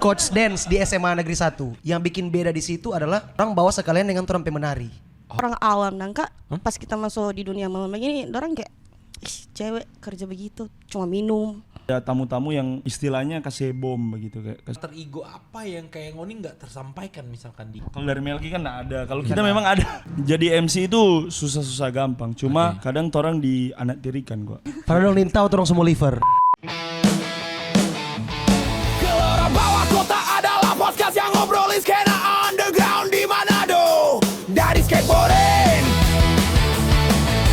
Coach dance di SMA Negeri 1. Yang bikin beda di situ adalah orang bawa sekalian dengan orang menari. Orang awam dan kak pas kita masuk di dunia malam begini, orang kayak cewek kerja begitu cuma minum. Ada tamu-tamu yang istilahnya kasih bom begitu kayak. Terigo apa yang kayak Ngoni nggak tersampaikan misalkan di. Kalau dari Melki kan nggak ada. Kalau kita memang ada. Jadi MC itu susah-susah gampang. Cuma kadang orang dianaktirikan kok. Padahal dong nintau orang semua liver. Gelora bawah kota adalah podcast yang ngobrolin skena underground di Manado. Dari skateboarding,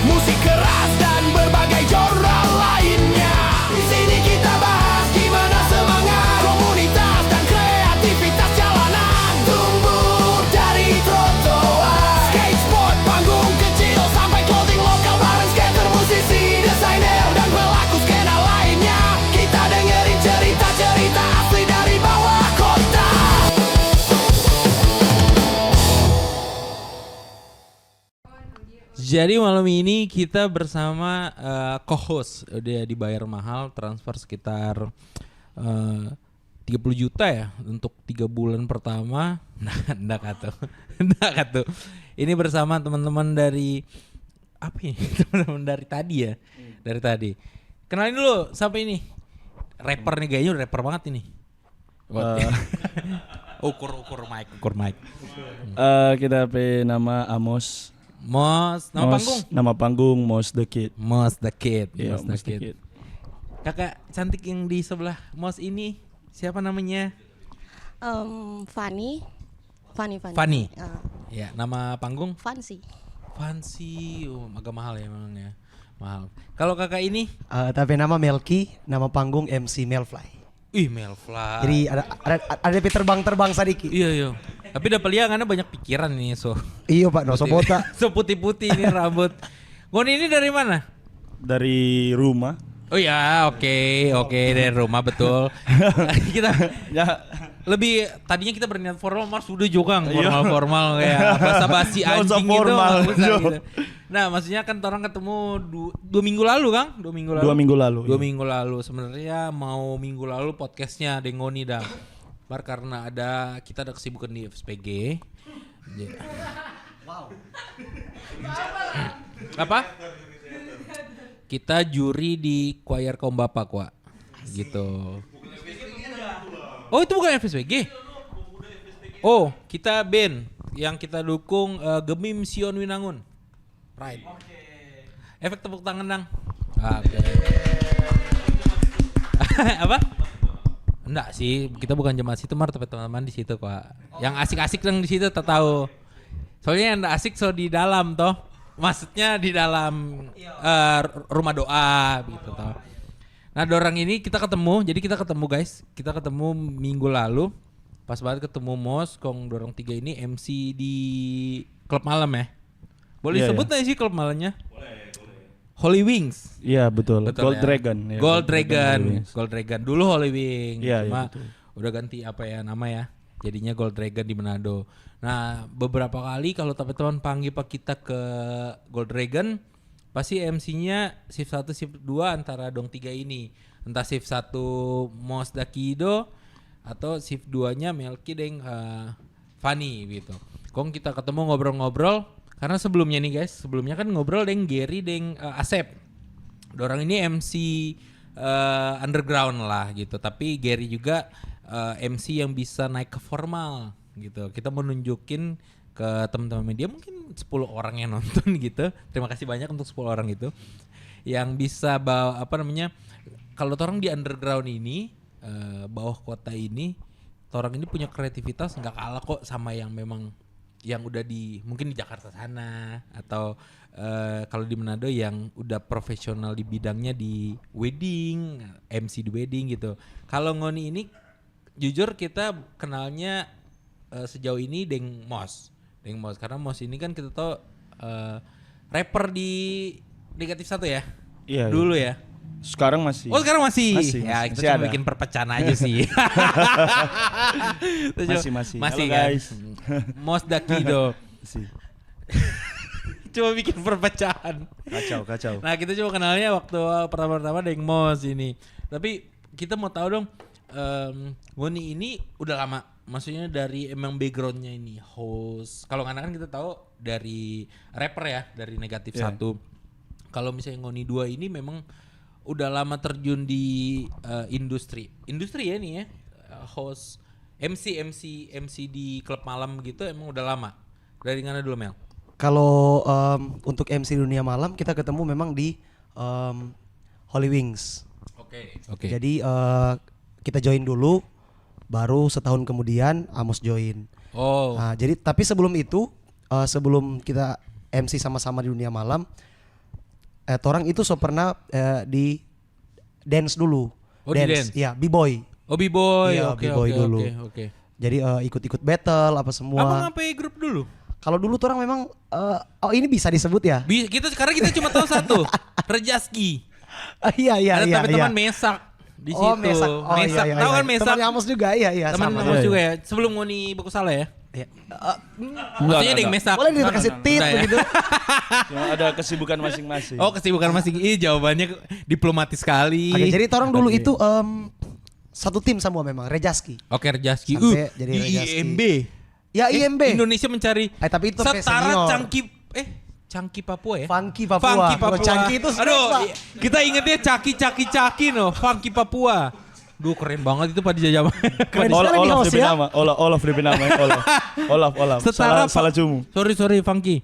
musik keras dan berbagai genre lainnya. Di sini kita bahas gimana semangat komunitas dan kreativitas jalanan tumbuh dari trotoar. Skateboard panggung kecil sampai clothing lokal bareng skater, musisi, desainer dan pelaku skena lainnya. Kita dengerin cerita-cerita asli dari bawah kota. Jadi malam ini kita bersama co-host, dia dibayar mahal, transfer sekitar 30 juta ya untuk 3 bulan pertama. Nah, enggak kata. Ini bersama teman-teman dari apa ini? Teman-teman dari tadi ya. Dari tadi. Kenalin dulu siapa ini? Rapper nih, kayaknya udah rapper banget ini. Ukur mic. Kita nama Amos. Nama panggung Mos the Kid. Mos the Kid. Iya, Mos the Kid. Kakak cantik yang di sebelah Mos ini siapa namanya? Fanny. Ya, nama panggung? Fancy. Agak mahal ya memang ya. Mahal. Kalau kakak ini? Tapi nama Melki, nama panggung MC Melfly. Ih, Melfly. Jadi ada terbang sedikit. Iya. Tapi dapat lihat karena banyak pikiran nih so. Iya Pak, no sobota. So putih-putih ini rambut. Ngoni ini dari mana? Dari rumah. Oh ya, oke, dari rumah betul. Kita lebih tadinya kita berniat formal, Mars udah juga formal kayak basa-basi anjing gitu, gitu. Nah, maksudnya kan orang ketemu 2 minggu lalu, Kang? 2 minggu lalu. 2 minggu lalu. 2 minggu lalu. Sebenarnya mau minggu lalu podcastnya Dengoni dah. Karena kita ada kesibukan di FSPG. Wow. Apa? Kita juri di choir kaum bapak, Wak. Gitu. Oh, itu bukan FSPG. Oh, kita band yang kita dukung Gemim Sion Winangun. Right. Efek tepuk tangan, Dang. Oke. Apa? Enggak sih, kita bukan jemaat situ, tapi teman-teman di situ, Pak. Yang asik-asik yang di situ tak tahu. Soalnya yang enggak asik di dalam toh. Maksudnya di dalam rumah doa gitu toh. Nah, dorang ini kita ketemu, jadi kita ketemu guys. Kita ketemu minggu lalu. Pas banget ketemu Mos, Kong dorong 3 ini MC di klub malam ya. Boleh sebut enggak sih klub malamnya? Boleh. Holy Wings. Iya betul. Gold ya? Dragon. Ya, Gold Dragon. Dulu Holy Wings. Iya, Cuma betul. udah ganti nama ya. Jadinya Gold Dragon di Manado. Nah, beberapa kali kalau teman-teman panggil kita ke Gold Dragon, pasti MC-nya shift 1, shift 2 antara dong 3 ini. Entah shift 1 Mos Dakido atau shift 2-nya Melki deng Fanny gitu. Kong kita ketemu ngobrol-ngobrol. Karena sebelumnya kan ngobrol deng Gary deng Asep. Dorang ini MC underground lah gitu. Tapi Gary juga MC yang bisa naik ke formal gitu. Kita mau nunjukin ke teman-teman media mungkin 10 orang yang nonton gitu. Terima kasih banyak untuk 10 orang itu. Yang bisa bawa kalau orang di underground ini bawah kota ini, orang ini punya kreativitas nggak kalah kok sama yang memang yang udah mungkin di Jakarta sana atau kalau di Manado yang udah profesional di bidangnya di wedding, MC di wedding gitu. Kalau Ngoni ini jujur kita kenalnya sejauh ini Deng Mos karena Mos ini kan kita tahu rapper di Negatif 1 ya. Iya. Dulu ya. Sekarang masih. Oh, sekarang masih. Ya, masih kita cuma ada. bikin perpecahan aja sih. Masih. Masih Halo, kan? guys. Mos Dakido. Cuma bikin perpecahan. Kacau. Nah, kita cuma kenalnya waktu pertama-tama Deng Mos ini. Tapi kita mau tahu dong, Ngoni ini udah lama, maksudnya dari emang backgroundnya ini host. Kalau Ngana kan kita tahu dari rapper ya, dari Negatif 1. Kalau misalnya Ngoni 2 ini memang udah lama terjun di industri ya nih ya, host MC di klub malam gitu emang udah lama. Dari Ngana dulu Mel. Kalau untuk MC dunia malam kita ketemu memang di Holy Wings. Oke. Jadi kita join dulu, baru setahun kemudian Amos join. Oh. Nah, jadi tapi sebelum itu, sebelum kita MC sama-sama di dunia malam, torang itu pernah di dance dulu. Oh, di dance? Iya, B-boy. Oh B-boy. Iya, Oke. B-boy dulu. Oke. Jadi ikut-ikut battle apa semua. Abang ngapain grup dulu? Kalau dulu torang memang ini bisa disebut ya? Kita sekarang kita cuma tahu satu, Rejaski. Iya. Ada teman Mesak di situ. Mesak. Mesak. Iya. Tahu kan Mesak? Temannya Amos juga, iya. Teman sama. Amos juga ya. Sebelum Ngoni baku salah ya. Iya. Maksudnya ada yang Mesak. Boleh dikasih tip Udah ya. begitu. Cuma ada kesibukan masing-masing. Oh, kesibukan masing. Jawabannya diplomatis sekali. Oke, jadi torang dulu itu satu tim semua memang, Rejaski. Oke, Rejaski. Sampai jadi Di Rejaski. IMB. Ya IMB. Indonesia mencari Tapi itu sampai setara senior. Cangki Papua ya? Funky Papua. Funky Kalau Papua. Cangki itu sudah, Aduh, Pak. kita ingetnya Caki no, Funky Papua. Duh, keren banget itu pada zaman. Keren sekali di Olaf host DP ya. nama. Olaf DP nama. Olaf. Salah cumu. Sorry Funky.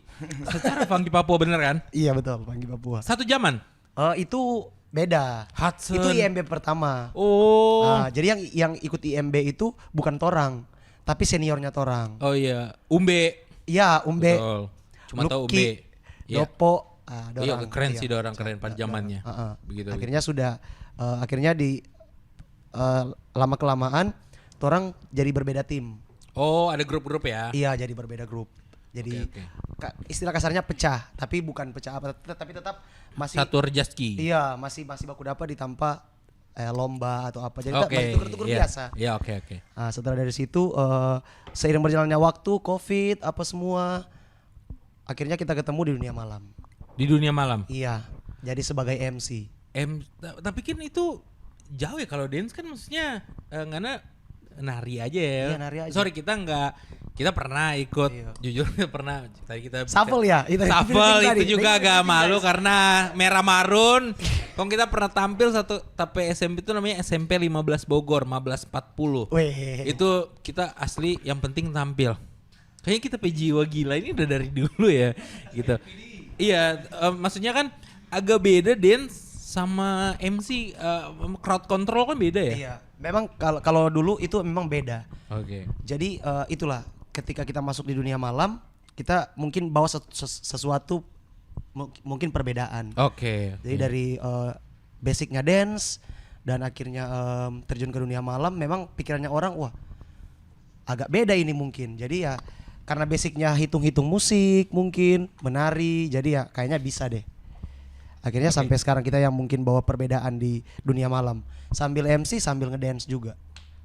Secara Funky Papua bener kan? Iya betul, Funky Papua. Satu zaman. Itu beda. Hudson. Itu IMB pertama. Oh. Nah, jadi yang ikut IMB itu bukan torang, tapi seniornya torang. Oh iya, Umbe. Iya, Umbe. Betul. Cuma tahu Lucky, Umbe. Iya. Dopo. Iya, dorang. keren Iya. sih dorang keren pada zamannya. Begitu. Akhirnya sudah akhirnya di lama kelamaan torang jadi berbeda tim. Oh, ada grup-grup ya? Iya, jadi berbeda grup. Jadi Oke. istilah kasarnya pecah, tapi bukan pecah apa, tapi tetap masih Satu Rejaski. Iya, masih baku dapat ditampa lomba atau apa. Jadi Oke. masih tuker-tuker Iya. biasa. Iya, oke. Nah, setelah dari situ seiring berjalannya waktu, Covid apa semua, akhirnya kita ketemu di dunia malam. Di dunia malam. Iya, jadi sebagai MC. Tapi kan itu jauh ya kalau dance kan maksudnya karena nari aja ya. Iya, nari aja. Sorry kita pernah ikut, Iya. jujur pernah tadi kita Shuffle ya? Itu Shuffle tadi. itu juga agak malu karena merah marun. Kalau kita pernah tampil satu tapi SMP itu namanya SMP 15 Bogor 1540. Weh. Itu kita asli yang penting tampil. Kayaknya kita jiwa gila ini udah dari dulu ya gitu. Iya, maksudnya kan agak beda dance sama MC, crowd control kan beda ya? Iya, memang kalau dulu itu memang beda. Oke. Jadi itulah ketika kita masuk di dunia malam, kita mungkin bawa sesuatu mungkin perbedaan. Oke. Jadi dari basicnya dance dan akhirnya terjun ke dunia malam, memang pikirannya orang wah agak beda ini mungkin. Jadi ya karena basicnya hitung-hitung musik mungkin menari, jadi ya kayaknya bisa deh. Akhirnya sampai sekarang kita yang mungkin bawa perbedaan di dunia malam, sambil MC sambil ngedance juga.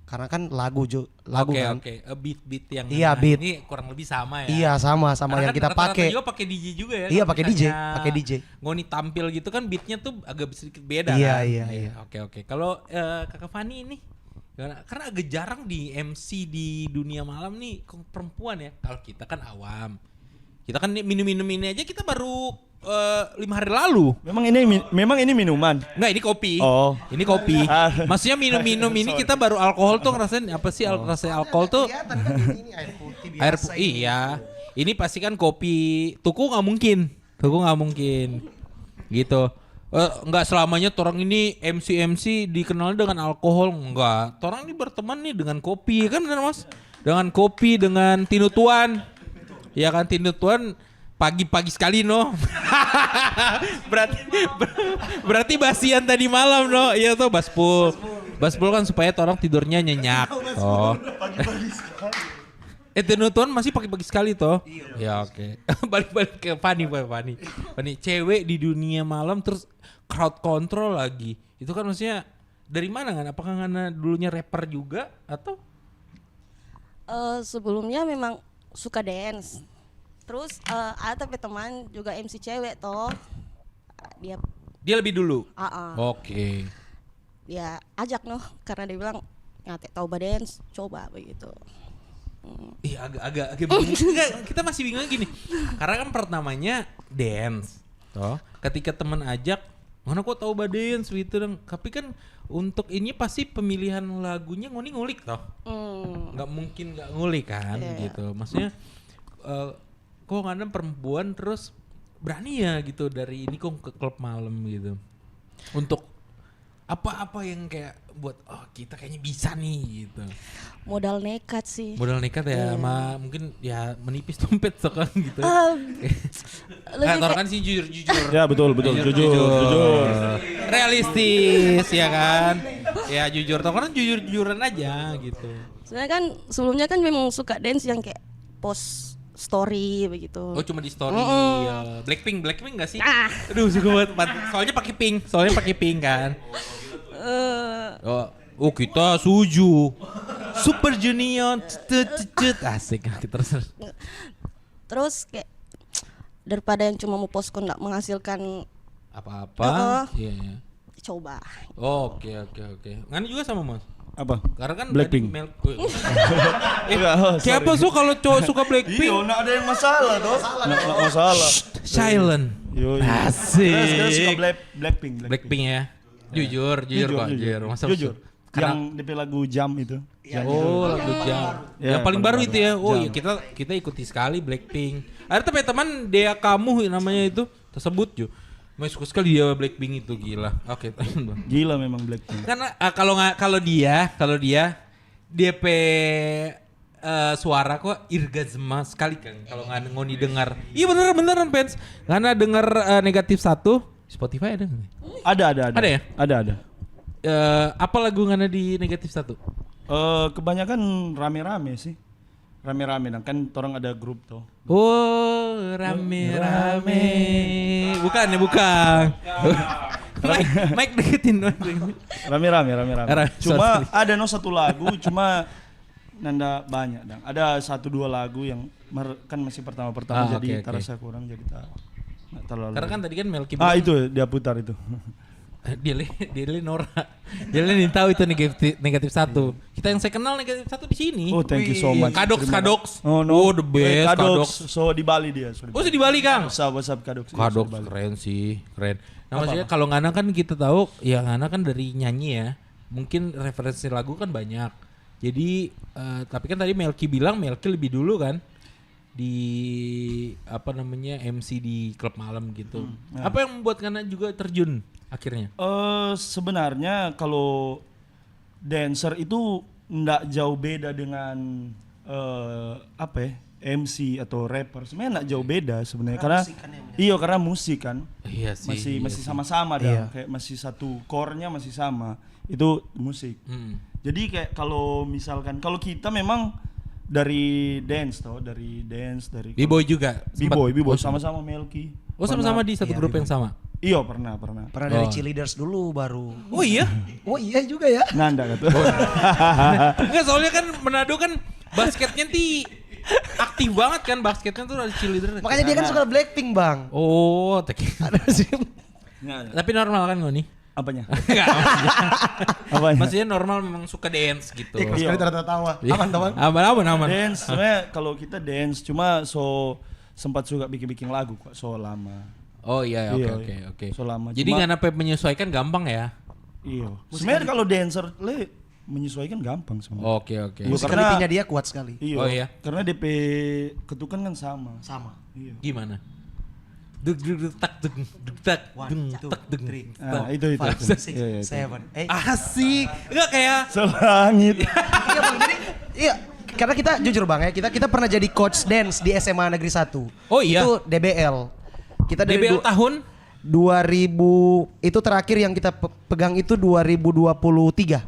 Karena kan lagu kan. Oke. Beat yang Iya, beat. ini kurang lebih sama ya. Iya sama Karena yang kan kita rata-rata pakai. juga pakai DJ juga ya. Iya, Kalau pakai misalnya pakai DJ. Ngoni tampil gitu kan beatnya tuh agak sedikit beda Iya, kan. iya. Oke. Kalau Kakak Fani ini karena agak jarang di MC di dunia malam nih perempuan ya. Kalau kita kan awam. Kita kan minum-minum ini aja kita baru 5 hari lalu. Memang ini minuman. Enggak, ini kopi. Oh. Ini kopi. Maksudnya minum-minum ini kita baru alkohol tuh ngerasain apa sih rasanya alkohol tuh? Kelihatan kan ini air putih biasa. Iya. Ini pasti kan kopi tuku nggak mungkin. Gitu. Nggak selamanya orang ini MC dikenal dengan alkohol, enggak. Orang ini berteman nih dengan kopi, kan benar Mas? Dengan kopi, dengan tinutuan. Ya kan tinutuan pagi-pagi sekali no. berarti basian tadi malam no. Iya tuh baspul kan supaya orang tidurnya nyenyak. Oh. Tinutuan masih pagi-pagi sekali toh. Ya oke. Balik ke Fani. Cewek di dunia malam terus crowd control lagi. Itu kan maksudnya dari mana kan? Apakah Ngana dulunya rapper juga atau? Sebelumnya memang suka dance. Terus ada tapi teman juga MC cewek toh. Dia lebih dulu. Aa. Oke. Dia ajak noh karena dia bilang Ngate tahu dance, coba begitu. Iya agak bingung. Enggak, kita masih bingung gini. Karena kan pertamanya dance. Toh, ketika teman ajak, mana kok tahu dance gitu dong. Tapi kan untuk ini pasti pemilihan lagunya Ngoni ngulik toh. Nggak mungkin nggak ngulik kan gitu. Maksudnya kok nggak ada perempuan terus berani ya gitu dari ini kok ke klub malam gitu. Untuk apa yang kayak buat kita kayaknya bisa nih gitu. Modal nekat sih. Modal nekat ya sama mungkin ya menipis dompet sekarang gitu. Lebih Kan sih jujur. Ya betul jujur. Realistis ya kan. Ya jujur, toh kan jujuran aja gitu. sebenarnya kan sebelumnya kan memang suka dance yang kayak post story begitu. Oh cuma di story ya. Blackpink gak sih? Aduh suka banget. Soalnya pakai pink kan. Oh kita Suju, Super Junior, asik terus. Terus kayak daripada yang cuma mau post nggak menghasilkan Apa-apa. Iya. coba. Oke. Ngani juga sama Mas. Apa? Karena kan Blackpink. Siapa suka kalau cowok suka Blackpink? Iya, nggak ada yang masalah toh. Nggak masalah. Silent. Yoi. Asik. Sekarang suka Blackpink. Blackpink ya. Jujur kok. Masa Jujur. Karena- Yang DP lagu Jam itu. Oh lagu Jam. Ya, Yang paling baru baru. itu ya. Oh Jam. iya kita ikuti sekali Blackpink. Ada teman dia kamu namanya itu tersebut juga. Mas suka sekali dia Blackpink itu gila. Oke. Gila memang Blackpink. Karena kalau dia DP suara kok irgazma sekali kan kalau nggak ngoni dengar. Iya beneran fans. Karena dengar negatif 1 Spotify ada nggak? Ada Ada ya? Ada. Apa lagu ngana di negatif 1? Kebanyakan rame-rame sih. Rame-rame kan orang ada grup tuh. Oh rame-rame. Bukan. Mike deketin. Rame-rame. Cuma Sorry. ada satu lagu cuma nanda banyak dong. Ada 1-2 lagu yang kan masih pertama jadi oke. terasa kurang jadi tak terlalu. Karena kan tadi kan Melki itu dia putar itu. dia Nora. Dia tahu itu negatif 1. Kita yang saya kenal negatif 1 di sini. Oh, thank you so much. Kadoks. Oh, no. The best Kadoks. So di Bali dia. Oh, di Bali, Kang. WhatsApp Kadoks. Kadoks keren sih, keren. Nah, maksudnya kalau Ngana kan kita tahu, ya Ngana kan dari nyanyi ya. Mungkin referensi lagu kan banyak. Jadi tapi kan tadi Melki bilang Melki lebih dulu kan di MC di klub malam gitu. Apa yang membuat Ngana juga terjun akhirnya? Sebenarnya kalau dancer itu ndak jauh beda dengan MC atau rapper. Sebenarnya ndak jauh beda sebenarnya karena karena musik kan. Iya sih. Masih sama-sama dah. Kayak masih satu core-nya masih sama. Itu musik. Jadi kayak kalau misalkan kalau kita memang dari dance dari B-boy juga. B-boy sama-sama Melki. Oh sama-sama di satu grup yang sama. Iya pernah. Pernah dari cheerleaders dulu baru. Oh iya? Oh iya juga ya. Nanda kata. Enggak soalnya kan Manado kan basketnya aktif banget kan basketnya tuh ada cheerleader. Makanya dia kan suka Blackpink, Bang. Oh, Ada sih. tapi normal kan Ngoni? Apanya? Enggak. Apanya? Maksudnya normal memang suka dance gitu. Sekali tertawa. Iya. Aman. Dance, sebenarnya kalau kita dance cuma sempat suka bikin lagu kok lama. Oh iya oke. So lama. Jadi nggak sampai menyesuaikan gampang ya? Iya. Sebenarnya kalau dancer menyesuaikan gampang sebenarnya. Oke. Musicality-nya dia kuat sekali. Iya. Oh iya. Karena DP ketukan kan sama. Iya. Gimana? Duk tak. Nah, itu. 5, 6, Iya, 7, 8. Asik. Enggak kayak Selangit. Iya Bang, jadi iya karena kita jujur Bang ya, kita pernah jadi coach dance di SMA Negeri 1. Oh iya. Itu DBL. Kita dari DBL tahun 2000 itu terakhir yang kita pegang itu 2023.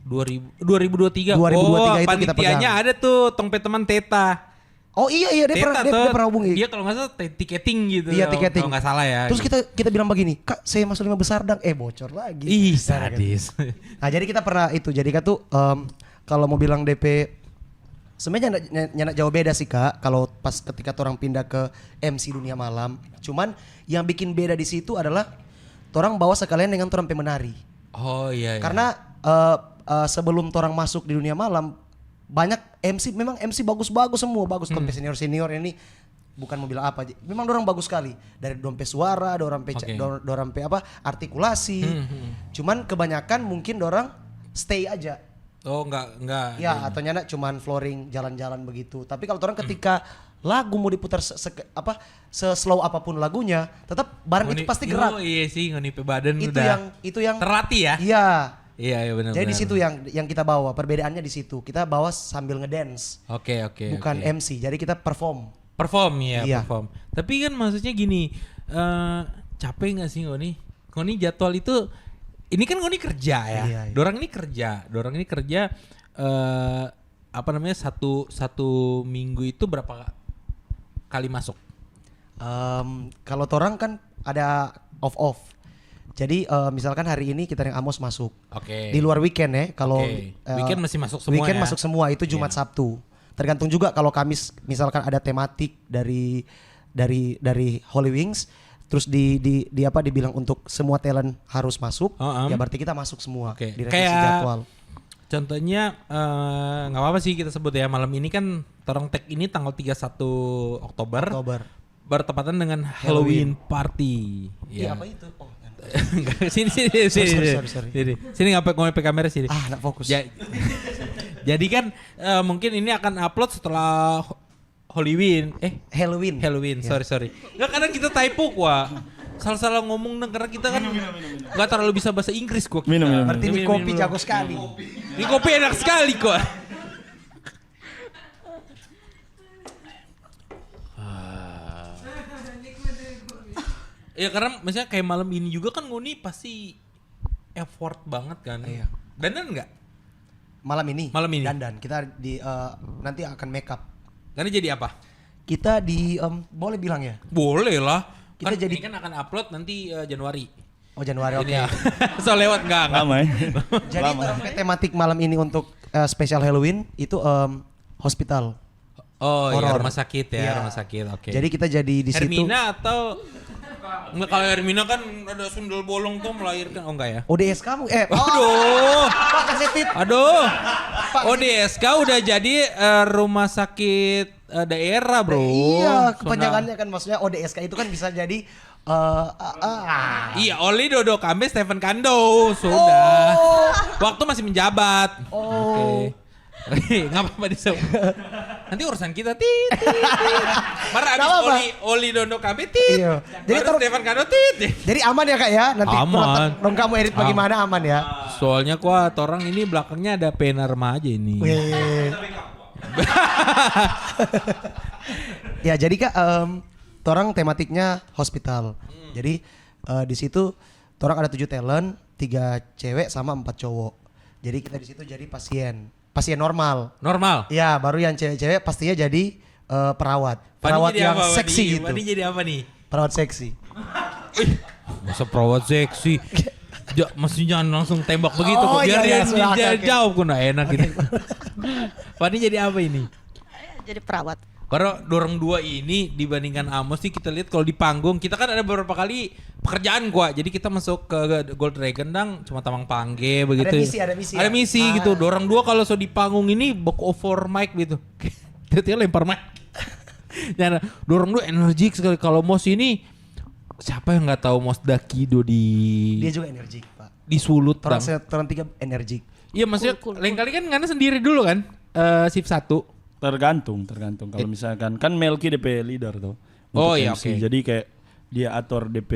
2023. 2023 oh, itu kita panitianya pegang. ada tuh Tongpe teman Teta. Oh iya dia pernah hubungi. Dia kalau nggak salah tiketing gitu. Iya tiketing. Kalau nggak salah ya. Terus kita bilang begini, Kak saya masuk 5 besar dang. Bocor lagi. Ih sadis. Nah jadi kita pernah itu. Jadi Kak tuh kalau mau bilang DP sebenarnya nyanak jauh beda sih Kak. Kalau pas ketika orang pindah ke MC Dunia Malam. Cuman yang bikin beda di situ adalah orang bawa sekalian dengan orang pemenari. Oh iya. Karena sebelum orang masuk di dunia malam banyak MC, memang MC bagus-bagus semua, bagus sampai senior ini bukan mau bilang apa, memang orang bagus sekali dari dompe suara, dorang pe apa artikulasi. Cuman kebanyakan mungkin dorang stay aja. Oh enggak. Ya atau nyana cuman flooring jalan-jalan begitu. Tapi kalau orang ketika lagu mau diputar slow apapun lagunya, tetap barang itu pasti gerak. Oh iya sih, ngoni pe badan Itu yang terlatih ya. Iya benar. jadi di situ yang kita bawa, perbedaannya di situ. Kita bawa sambil ngedance. Oke. Bukan MC. Jadi kita perform. Iya. Perform. Tapi kan maksudnya gini, capek nggak sih Ngoni jadwal itu, ini kan Ngoni kerja ya. Iya. Dorang ini kerja satu minggu itu berapa kali masuk? Kalau torang kan ada off. Jadi misalkan hari ini kita yang Amos masuk. Oke. Di luar weekend ya. Kalau weekend masih masuk semua. Weekend ya? masuk semua, itu Jumat Sabtu. Tergantung juga kalau Kamis misalkan ada tematik dari Holy Wings, terus dibilang untuk semua talent harus masuk, ya berarti kita masuk semua di revisi jadwal. Contohnya nggak apa-apa sih kita sebut ya, malam ini kan torong tag ini tanggal 31 Oktober. Bertepatan dengan Halloween party. Iya, apa itu? Oh, enggak, sini. Sorry. Sini ngapa ngomong kamera sini. Nggak fokus. Jadi kan mungkin ini akan upload setelah Halloween. Halloween. Sorry. Enggak, kadang kita typo gua. Salah-salah ngomong karena kita kan enggak terlalu bisa bahasa Inggris gua. Minum. Berarti ini kopi jago sekali. Ini kopi enak sekali kok. Ya karena misalnya kayak malam ini juga kan Ngoni pasti effort banget kan. Iya. Dandan enggak? Malam ini. Dandan. Kita nanti akan make up. Karena jadi apa? Kita boleh bilang ya? Boleh lah. Kita Ini kan akan upload nanti Januari. Oh Januari, oke. Ya. So lewat enggak? Lama ya. Jadi tematik malam ini untuk spesial Halloween itu hospital. Oh iya, Horror. rumah sakit ya, Iya. rumah sakit. Oke. Jadi kita jadi di situ. Hermina atau enggak, kalau Hermina kan ada sundel bolong tuh melahirkan. Oh enggak ya? ODS kamu Aduh. Pak Kasetit. Aduh. ODSK udah jadi rumah sakit daerah, Bro. Iya, kepanjangannya kan maksudnya ODSK itu kan bisa jadi Iya, Oli Dodo Kambe Stephen Kando sudah. Waktu masih menjabat. Oke. Nggak apa-apa disebut. Nanti urusan kita Marah abis Oli Dodo Kambe Iya. Jadi Stephen Kando Jadi aman ya Kak ya? Nanti Aman. dong kamu edit bagaimana aman ya? Soalnya kuat orang ini belakangnya ada pena remaja ini. Weh. Ya jadi Kak, torang tematiknya hospital. Jadi di situ torang ada 7 talent, 3 cewek sama 4 cowok. Jadi kita di situ jadi pasien normal. Ya, baru yang cewek-cewek pastinya jadi perawat. Perawat yang seksi gitu. Fani jadi apa nih? Perawat seksi. Masa perawat seksi? Maksudnya jangan langsung tembak begitu kok. Biar iya, dia okay. jawab kok enak gitu. Fani jadi apa ini? Jadi perawat. Karena dorong dua ini dibandingkan Amos sih kita lihat kalau di panggung kita kan ada beberapa kali pekerjaan gua. Jadi kita masuk ke Gold Dragon dang cuma tamang pangge begitu. Ada misi gitu. Dorong dua kalau so di panggung ini back over mic gitu. Tiba-tiba lempar mic. Dan dorong dua energik sekali. Kalau Mos ini siapa yang nggak tahu Mos Dakido Dia juga energik, Pak. disulut bang. Orang 3 energik. Iya maksudnya lain kali kan Ngana sendiri dulu kan shift 1. Tergantung. Kalau misalkan kan Melki DP leader tuh. Oh untuk iya, MC. oke. Jadi kayak dia atur DP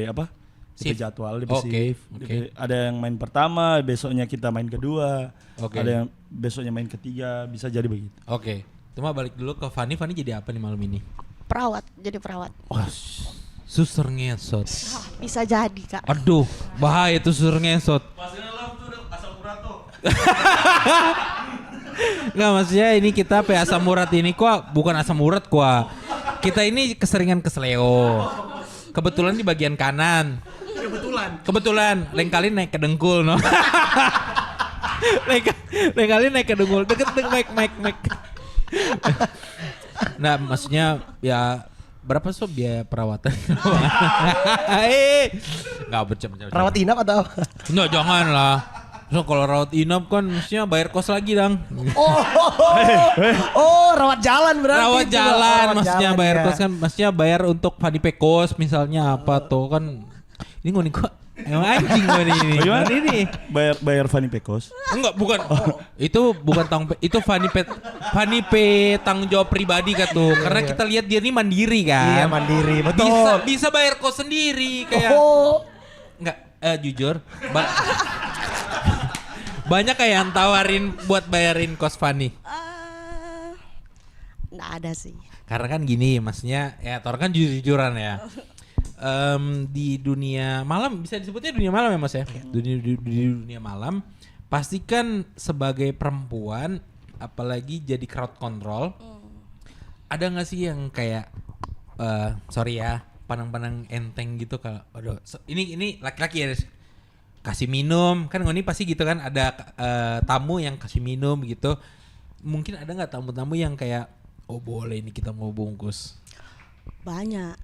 apa? DP Shift. jadwal, DP Oke, shift. oke. DP ada yang main pertama, besoknya kita main kedua. Oke. Ada yang besoknya main ketiga, bisa jadi begitu. Oke. Cuma balik dulu ke Fani. Fani jadi apa nih malam ini? Perawat, jadi perawat. Oh, suster ngesot. Bisa jadi Kak. Aduh, bahaya tuh suster ngesot. Nggak, maksudnya ini kita asam urat ini kok bukan asam urat kok. Kita ini keseringan kesleo. Kebetulan di bagian kanan. Kebetulan. Lain kali naik ke dengkul no. lain kali naik ke dengkul. Deket mic. Nah, maksudnya ya berapa sob biaya perawatan? Nggak bercanda. Perawat inap atau? Nggak, jangan lah. So kalau rawat inap kan mestinya bayar kos lagi dong. Oh, rawat jalan berarti. Rawat itu, jalan rawat maksudnya jalan, bayar ya. kos kan maksudnya bayar untuk Fadipe kos misalnya apa tuh kan. Ini gue kok emang anjing gue ini. Bagaimana? Ini. Bayar Fanny Pekos. Enggak, bukan. Itu bukan itu Fanipe tanggung jawab pribadi kan tuh. Karena kita lihat dia ini mandiri kan. Iya, mandiri, betul. Bisa bayar kos sendiri kayak. Oh. Enggak, jujur. Banyak kayak yang tawarin buat bayarin kos Fanny. Nggak ada sih. Karena kan gini, maksudnya ya orang kan jujur-jujuran ya. Di dunia malam, bisa disebutnya dunia malam ya Mas ya? Di dunia malam, pasti kan sebagai perempuan, apalagi jadi crowd control, ada nggak sih yang kayak, sorry ya, pandang-pandang enteng gitu kalau, aduh, ini laki-laki ya, kasih minum, kan Ngoni pasti gitu kan, ada tamu yang kasih minum gitu. Mungkin ada nggak tamu-tamu yang kayak, oh boleh ini kita mau bungkus? Banyak.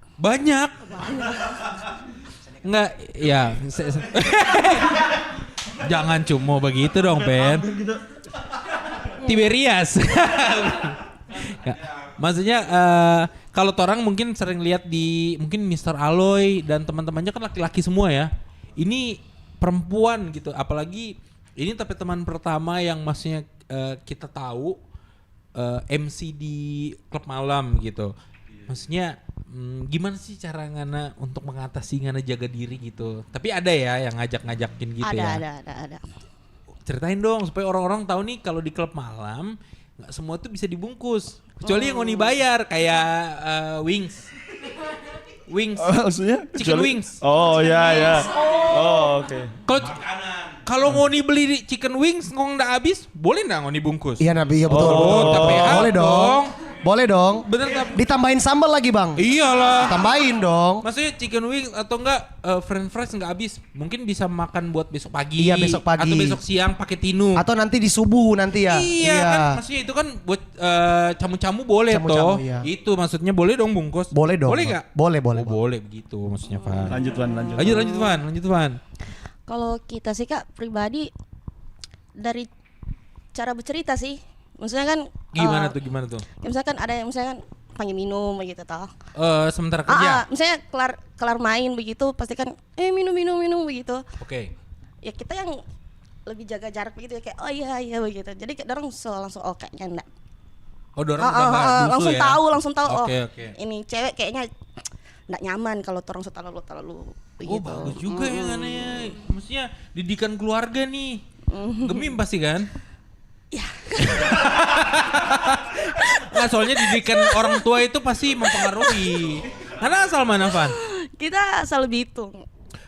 Enggak, ya. Jangan cuma begitu dong, Ben. Tiberias. Ya, maksudnya kalau orang mungkin sering lihat di mungkin Mr. Aloy dan teman-temannya kan laki-laki semua ya. Ini perempuan gitu, apalagi ini tapi teman pertama yang maksudnya kita tahu MC di klub malam gitu. Maksudnya gimana sih cara Ngana untuk mengatasi Ngana jaga diri gitu? Tapi ada ya yang ngajak-ngajakin gitu ya. Ada. Ceritain dong supaya orang-orang tahu nih kalau di klub malam nggak semua tuh bisa dibungkus. Kecuali yang Ngoni bayar kayak wings. Maksudnya? Chicken wings. Oh ya. Oh oke. Kalau Ngoni beli di chicken wings ngong nggak habis, boleh nggak Ngoni bungkus? Iya Nabi, iya betul. Oh, betul. tapi Boleh dong. Boleh dong. Bener nggak? Ditambahin sambal lagi bang. Iyalah. Tambahin dong. Maksudnya chicken wings atau enggak french fries nggak habis, mungkin bisa makan buat besok pagi. Iya, besok pagi. Atau besok siang pakai tinu. Atau nanti di subuh nanti ya. Iya kan, maksudnya itu kan buat camu-camu boleh Camu-camu, toh. iya. Itu maksudnya boleh dong bungkus. Boleh dong. Boleh nggak? Boleh. Oh, boleh begitu maksudnya Van. Lanjut Van. Lanjut Van. Kalau kita sih Kak pribadi dari cara bercerita sih. Maksudnya kan Gimana tuh? ya misalkan ada yang misalkan panggil minum begitu toh. Sementara kerja. Misalnya kelar main begitu pasti kan minum begitu. Oke. Ya kita yang lebih jaga jarak begitu ya kayak oh iya begitu. Jadi kayak orang langsung kayaknya enggak. Oh, dorong udah nggak dusu langsung tahu oh Oke. ini cewek kayaknya enggak nyaman kalau orang terlalu begitu. Oh, bagus juga ya Ngana ya. Maksudnya didikan keluarga nih. Gemim pasti kan? Ya. Nah, soalnya didikan orang tua itu pasti mempengaruhi. Karena asal mana, Van? Kita selalu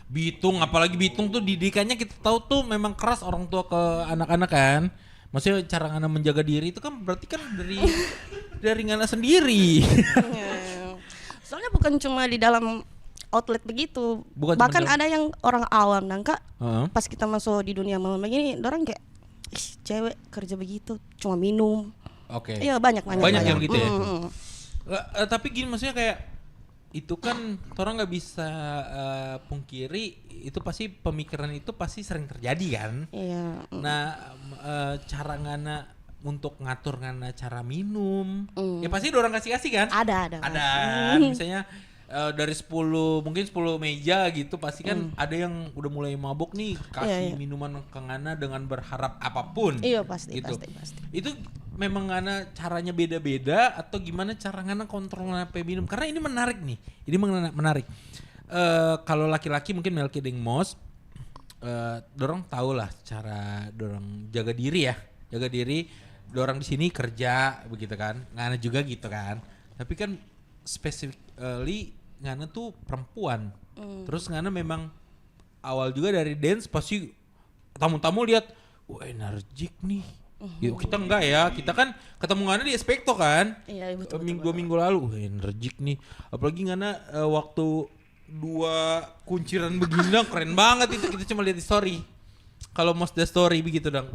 Bitung, apalagi Bitung tuh didikannya kita tahu tuh memang keras orang tua ke anak-anak kan. Maksudnya cara Ngana menjaga diri itu kan berarti kan dari Ngana sendiri. Soalnya bukan cuma di dalam outlet begitu. Bahkan ada yang orang awam Kak. Pas kita masuk di dunia malam begini, orang kayak cewek kerja begitu cuma minum. Oke. Iya banyak yang gitu ya. Tapi gini maksudnya kayak itu kan orang nggak bisa pungkiri itu pasti pemikiran itu pasti sering terjadi kan. Iya. Nah cara Ngana untuk ngatur Ngana cara minum ya pasti ada orang kasih kan. Ada. Misalnya dari 10 meja gitu pasti kan ada yang udah mulai mabuk nih kasih minuman ke Ngana dengan berharap apapun. Iya pasti. Itu memang Ngana caranya beda-beda atau gimana cara Ngana kontrol Ngana minum? Karena ini menarik nih. Ini menarik. Kalau laki-laki mungkin Melki Deng Mos dorong tahu lah cara dorong jaga diri ya. Jaga diri dorong di sini kerja begitu kan. Ngana juga gitu kan. Tapi kan specifically Ngana tuh perempuan. Terus Ngana memang awal juga dari dance pasti tamu-tamu lihat, wah energik nih. Gitu. Kita enggak ya, kita kan ketemu Ngana di Espekto kan. Iya betul. Dua minggu lalu, wah energik nih. Apalagi Ngana waktu 2 kunciran begini dong, keren banget itu kita cuma lihat di story. Kalau Most the story begitu dong.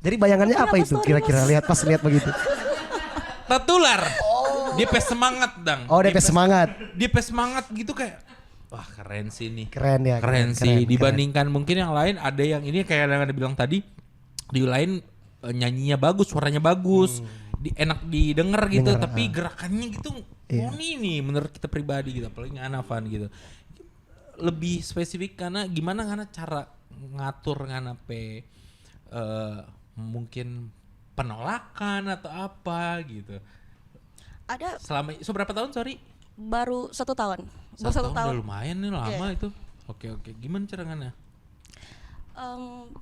Jadi bayangannya apa itu kira-kira lihat begitu? Tertular. Dia pes semangat dang. Oh, dia pes semangat. Dia pes semangat gitu kayak Wah keren sih nih. Keren ya. Keren sih. Dibandingkan mungkin yang lain ada yang ini kayak yang ada bilang tadi. Di lain nyanyinya bagus, suaranya bagus. Enak didengar gitu. Tapi gerakannya gitu. Ngoni nih menurut kita pribadi gitu. Apalagi Anavan gitu. Lebih spesifik karena gimana cara ngatur mungkin penolakan atau apa gitu. Ada Selama seberapa tahun baru 1 tahun. Satu tahun udah lumayan nih lama itu. Oke. Gimana cara ngana?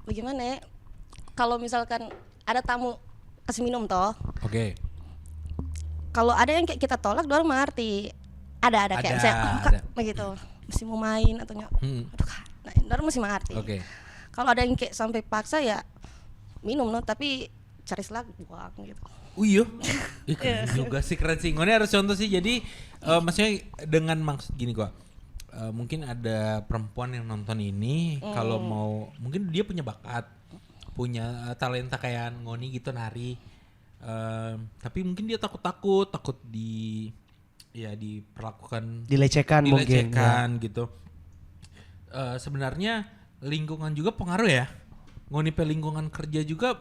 Bagaimana ya? Kalau misalkan ada tamu kasih minum toh. Oke. Kalau ada yang kayak kita tolak, dorang mengerti. Ada kayak saya begitu. Mesti mau main atau aduh Kak. Nah, dorang mesti mengerti. Oke. Kalau ada yang kayak sampai paksa ya minum loh, tapi cari selak buang gitu. Iya. Keren juga sih, keren sih. Ngoni harus contoh sih. Jadi maksudnya dengan maksud gini gua. Mungkin ada perempuan yang nonton ini kalau mau mungkin dia punya bakat, punya talenta kayak Ngoni gitu nari. Tapi mungkin dia takut diperlakukan Dilecehkan mungkin gitu. Sebenarnya lingkungan juga pengaruh ya. Ngoni lingkungan kerja juga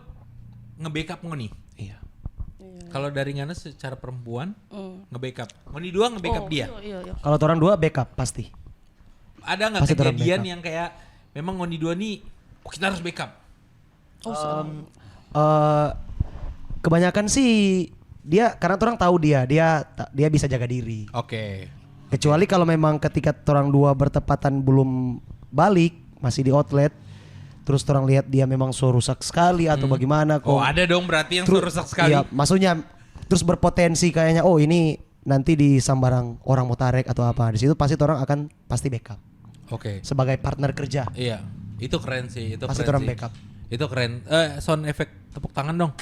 nge-backup Ngoni. Iya. Kalau dari Ngana secara perempuan nge-backup. Ngoni dua nge-backup dia. Iya. Kalau orang dua backup pasti. Ada nggak Pasti kejadian yang kayak memang Ngoni dua nih kita harus backup? Kebanyakan sih dia karena orang tahu dia bisa jaga diri. Oke. Kecuali kalau memang ketika orang dua bertepatan belum balik masih di outlet, terus orang lihat dia memang so rusak sekali atau bagaimana kok. Oh ada dong berarti yang rusak sekali. Iya, maksudnya terus berpotensi kayaknya ini nanti disambarang orang mau tarik atau apa. Di situ pasti orang akan pasti backup. Oke. Sebagai partner kerja. Iya. Itu keren sih. Itu Pasti keren orang sih. backup. Itu keren. Sound efek tepuk tangan dong.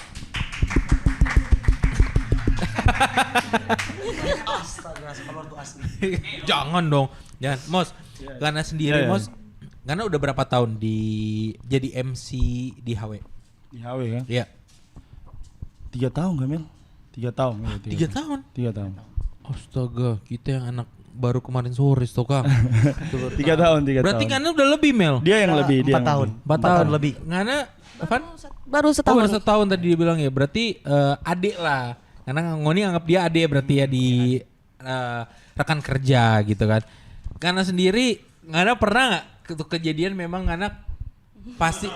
Astaga, sekolor tuh asli. Jangan dong. Jangan. Mos, Gana sendiri Mos. Gana udah berapa tahun jadi MC di HW? Di HW kan? Iya. 3 tahun kan Mel? 3 tahun. 3 tahun? 3 tahun. Astaga, kita yang anak baru kemarin sore tuh Kang. 3 tahun. Berarti Ngana udah lebih Mel? Dia yang lebih. 4 tahun. 4 tahun lebih. Ngana Evan? Baru setahun. Baru setahun tadi dia bilang ya. Berarti adik lah. Karena Ngoni anggap dia adik berarti ya di rekan kerja gitu kan. Karena sendiri Ngana pernah nggak kejadian memang Ngana pasti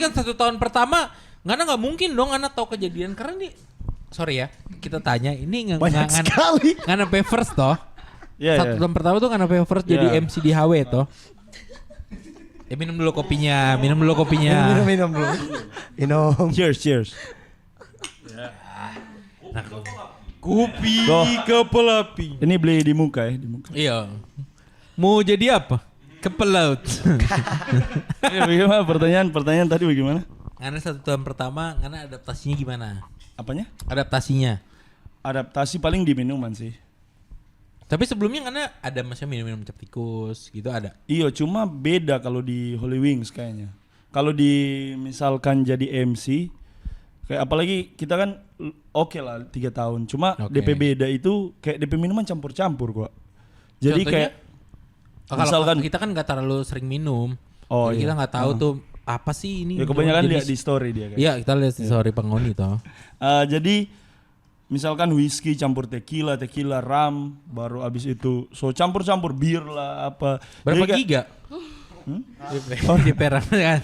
kan 1 tahun pertama Ngana nggak mungkin dong Ngana tahu kejadian karena nih sorry ya kita tanya ini Banyak sekali. Ngana pay first toh. Iya. 1 tahun pertama tuh Ngana pay first jadi MC di HW toh. Minum dulu kopinya. Minum dulu. Minum. Cheers. Nah, kopi ke pelapi. Ini beli di muka ya, di muka. Iya. Mau jadi apa? Kepelaut. Bagaimana pertanyaan tadi bagaimana? Ngana 1 tahun pertama, Ngana adaptasinya gimana? Apanya? Adaptasinya. Adaptasi paling di minuman sih. Tapi sebelumnya Ngana ada macam minum-minum cap tikus gitu ada? Iya, cuma beda kalau di Holy Wings kayaknya. Kalau di misalkan jadi MC, kayak apalagi kita kan oke lah 3 tahun. Cuma DP beda itu kayak DP minuman campur-campur kok. Jadi contohnya, kayak misalkan kita kan nggak terlalu sering minum. Oh, jadi iya. kita nggak tahu tuh apa sih ini. Ya kebanyakan jenis- lihat di story dia kan. Iya, kita lihat di story Pengoni toh. Jadi misalkan whisky campur tequila, ram, baru abis itu so campur-campur bir lah apa. Berapa Jadi kayak- giga? Oh di perak kan.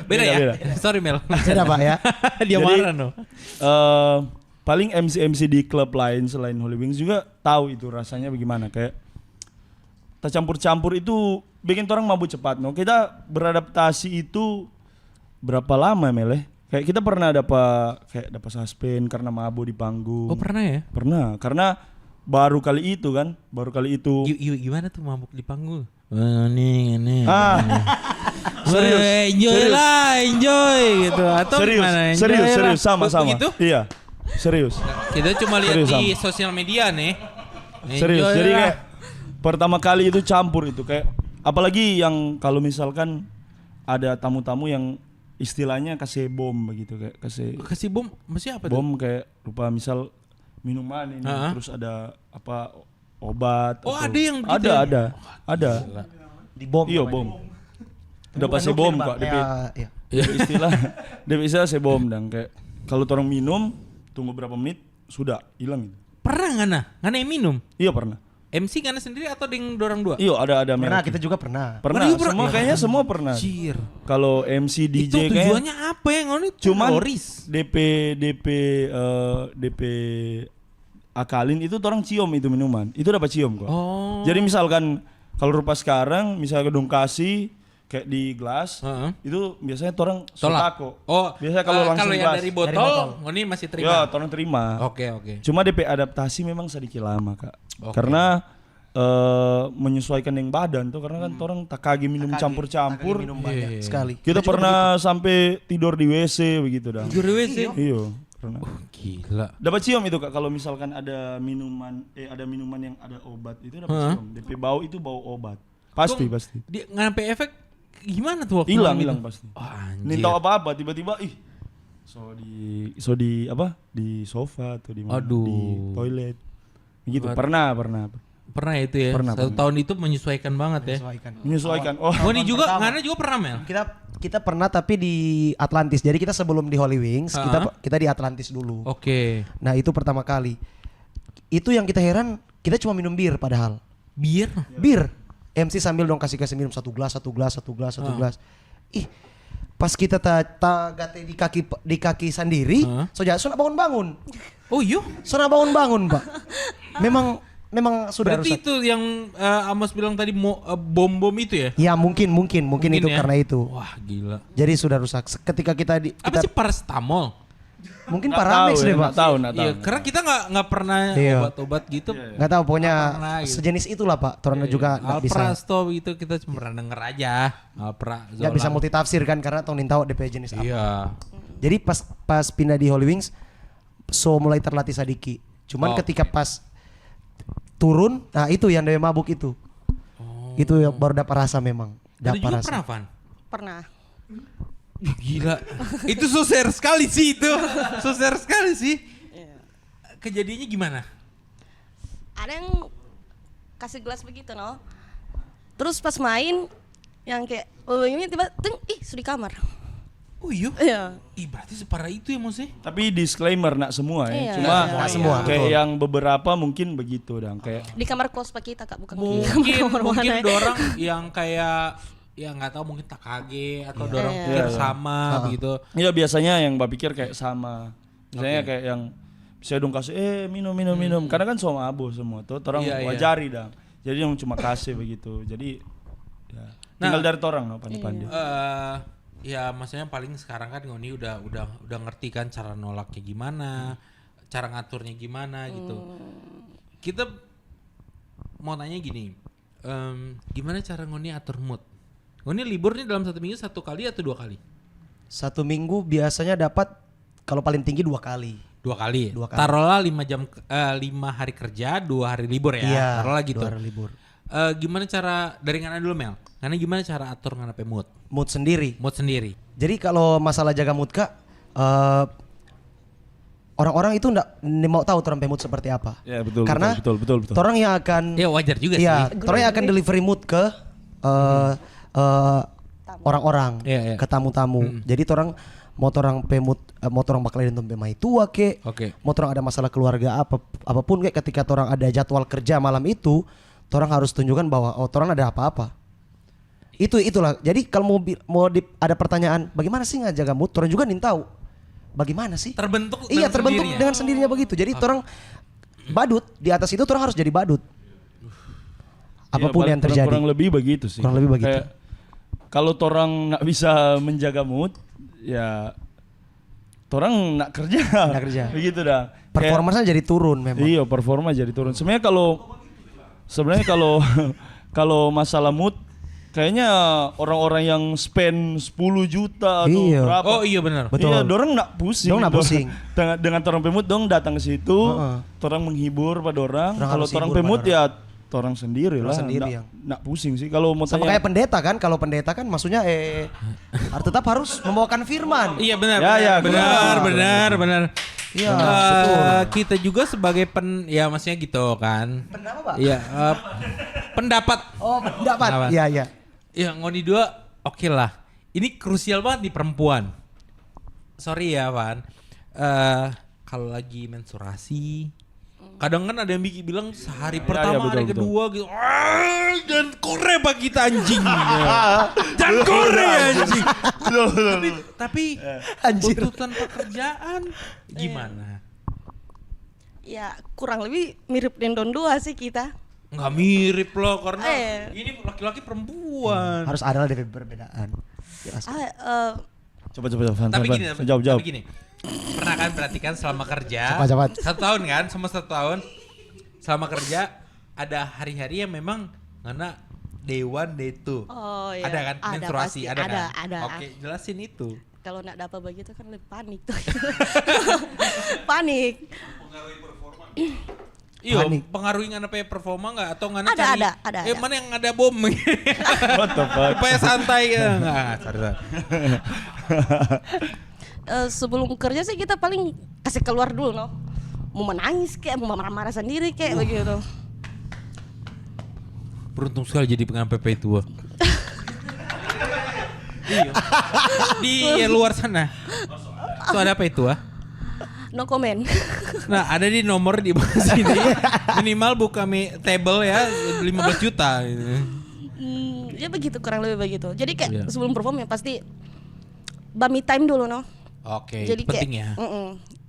Beda ya? Beda. Sorry Mel. Beda, Pak, ya. Dia Jadi, marah no. Paling MC di klub lain selain Holy Wings juga tahu itu rasanya bagaimana, kayak tak campur-campur itu bikin orang mabuk cepat. No, kita beradaptasi itu berapa lama Mele? Kayak kita pernah dapat suspend karena mabuk di panggung. Oh pernah ya? Pernah, karena baru kali itu. Gimana tuh mabuk di panggung? Ini. Serius. Enjoy gitu. Atau gimana? Serius, sama. Begitu? Iya, serius. Kita cuma lihat Serius, di sosial media nih. Serius, Enjoy jadi lah. kayak pertama kali itu campur itu kayak apalagi yang kalau misalkan ada tamu-tamu yang istilahnya kasih bom begitu, kayak kasih bom, masih apa tuh? bom kayak rupa misal minuman ini terus ada apa obat. Oh, atau- ada yang begitu Ada. Di bom. Iya, namanya. bom. Udah pasti bom kok. DP Iya. istilah DP istilah sebom dan kayak kalau orang minum tunggu berapa menit sudah hilang gitu. Pernah ngana yang minum? Iya pernah. MC ngana sendiri atau dengan dorang dua? Iya ada Pernah, merek. kita juga pernah. Pernah, Oh, iya, semua kayaknya semua pernah. Anjir. Kalau MC Itu DJ kayak tujuannya apa ya ngoni? cuman Teroris. DP akalin itu orang cium itu minuman. Itu dapat cium kok. Oh. Jadi misalkan kalau rupa sekarang misalnya gedung kasih kayak di gelas Heeh. itu biasanya orang Tolak. sotako. Oh, biasanya kalau langsung kalau yang gelas. dari Dari botol. botol, ngoni masih Ya, terima. orang terima. Oke. Cuma DP adaptasi memang sedikit lama kak, Oke. karena menyesuaikan yang badan tuh karena kan orang tak kagi minum campur-campur. Minum banyak Iya. sekali. Kita pernah sampai tidur di WC begitu dah. Tidur di WC. Iya, pernah. Gila. Dapat cium itu kak kalau misalkan ada minuman yang ada obat itu dapat Hah? cium. DP bau itu bau obat. Pasti. Dia ngampe efek gimana tuh waktu Hilang minum itu? pasti. Oh, anjir. Nih tahu apa-apa tiba-tiba di sofa atau di mana Aduh. di toilet. Gitu. Buat- Pernah. Pernah itu ya. Pernah, Satu tahun itu menyesuaikan banget ya. Menyesuaikan. Oh, Ngoni juga, ngana juga pernah Mel. Kita pernah tapi di Atlantis. Jadi kita sebelum di Holy Wings, Ha-ha. kita di Atlantis dulu. Oke. Nah, itu pertama kali. Itu yang kita heran, kita cuma minum bir padahal. Bir. Bir. MC sambil dong kasih minum satu gelas. Ih, pas kita gate di kaki sendiri, soja sudah bangun-bangun. Oh iya. Sudah bangun-bangun, Pak. Memang sudah Berarti rusak. itu yang Amos bilang tadi bom-bom itu ya? Ya mungkin itu ya? karena itu. Wah gila. Jadi sudah rusak. Ketika kita Apa sih paracetamol? mungkin nggak Paramex tahu deh, ya, Pak. nggak tahu. Iya, karena kita nggak pernah Iya. obat-obat gitu. Nggak tahu pokoknya Nggak pernah gitu. sejenis itulah, Pak. Torna juga nggak bisa. Alprasto gitu kita cuma pernah denger aja. Nggak bisa multitafsir kan karena tong tahu DP jenis apa. Iya. Jadi pas pindah di Holy Wings, so mulai terlatih sadiki. Cuman Oh, ketika pas turun, nah itu yang dari mabuk itu. Itu yang baru dapat rasa memang. Itu Dapat juga rasa. pernah Van? Pernah. Gila. Itu so share sekali sih itu. So share sekali sih. Kejadiannya gimana? Ada yang kasih gelas begitu no. Terus pas main yang kayak ini tiba sudah di kamar. Oh iya. Iya. Ih berarti separah itu ya Mos? Tapi disclaimer nak semua ya. Iya. Cuma Nggak semua, kayak betul. yang beberapa mungkin begitu dong kayak Di kamar kos pak kita Kak, bukan di Mungkin kamar mungkin mana. dorang yang kayak ya nggak tahu mungkin takage atau dorang Iya. pikir Iya, iya. sama begitu. Iya biasanya yang mbak pikir kayak sama. Misalnya kayak yang saya dong kasih minum. Karena kan semua mabuk semua tuh orang Iya, iya. wajari dong. Jadi yang cuma kasih begitu. Jadi ya, tinggal dari orang no pandai-pandai. Ya maksudnya paling sekarang kan Ngoni udah ngerti kan cara nolaknya gimana, cara ngaturnya gimana gitu. Kita mau tanya gini, gimana cara Ngoni atur mood? Ngoni libur nih dalam 1 minggu 1 kali atau 2 kali? 1 minggu biasanya dapat kalau paling tinggi 2 kali. 2 kali. 2 kali. Taruhlah 5 hari kerja, 2 hari libur ya. Iya. Taruhlah gitu. 2 hari libur. Gimana cara dari Ngana dulu Mel? Ngana gimana cara atur Ngana pe mood? Mood sendiri. Mood sendiri. Jadi kalau masalah jaga mood Kak, orang-orang itu nggak mau tahu orang mood seperti apa. Ya betul. Karena betul. orang yang akan Ya wajar juga iya, sih. orang yang akan delivery mood ke orang-orang, Iya, iya. ke tamu-tamu. Jadi orang mau orang pemut, mau orang bakal nonton pemai tua ke, Oke. mau orang ada masalah keluarga apapun kayak ketika orang ada jadwal kerja malam itu, orang harus tunjukkan bahwa orang ada apa-apa. Itulah. Jadi kalau ada pertanyaan, bagaimana sih ngejaga mood? Orang juga nih tahu. Bagaimana sih? Terbentuk Iya, dengan terbentuk sendirinya. dengan sendirinya begitu. Jadi orang badut di atas itu orang harus jadi badut. Apapun yang terjadi. Kurang lebih begitu sih. Kurang lebih begitu. Kayak, kalau orang nggak bisa menjaga mood, ya orang nggak kerja. Nggak kerja. Begitu dah. Performanya jadi turun memang. Iya, performa jadi turun. Sebenarnya kalau kalau masalah mood, kayaknya orang-orang yang spend 10 juta atau Iya. berapa. Oh iya benar. Betul. Iya, dorang nggak pusing. Dorang nggak pusing. Dengan orang pemut dong datang ke situ, Heeh. orang menghibur pada orang. Orang Kalau harus orang hibur pemut pada ya orang sendiri lah. sendiri yang. Nggak pusing sih. Kalau mau Sama tanya. kayak pendeta kan, kalau pendeta kan maksudnya tetap harus membawakan firman. Iya benar. Ya, ya, benar, benar. benar. Iya, kita juga sebagai ya maksudnya gitu kan. Pendapat, Pak? Iya, pendapat. Oh, pendapat. Iya, iya. Ya ngoni dua oke lah. Ini krusial banget nih perempuan. Sorry ya Van. Kalau lagi menstruasi, kadang kan ada yang bilang sehari pertama, hari kedua gitu. Dan kore bagi kita anjing. Dan kore anjing. Tapi tuntutan pekerjaan gimana? Ya kurang lebih mirip Dendon 2 sih kita. Nggak mirip loh karena ini laki-laki perempuan. Harus ada lah perbedaan. Jelas. Coba Van. Tapi gini, jawab. tapi gini. Pernah kan perhatikan selama kerja Cepat. 1 tahun kan, sama 1 tahun selama kerja ada hari-hari yang memang karena day 1, day 2. Oh iya. Ada kan menstruasi, pasti. ada kan? Ada. Oke, jelasin itu. Kalau nak dapat begitu kan lebih panik tuh. Panik. Iya, pengaruhi ngana pe performa nggak atau ngana Ada, cari ada. mana yang ada bom What the fuck? supaya santai ya nggak sorry. Sebelum kerja sih kita paling kasih keluar dulu no. Mau menangis kayak mau marah-marah sendiri kayak begitu. Beruntung sekali jadi pengampe PP tua. Iya. Di luar sana. Itu ada apa itu No comment. Nah ada di nomor di bawah sini. Minimal buka table ya 15 juta gitu. Ya begitu kurang lebih begitu. Jadi kayak Iya. sebelum perform ya pasti bami time dulu no. Oke, Jadi penting kayak, ya.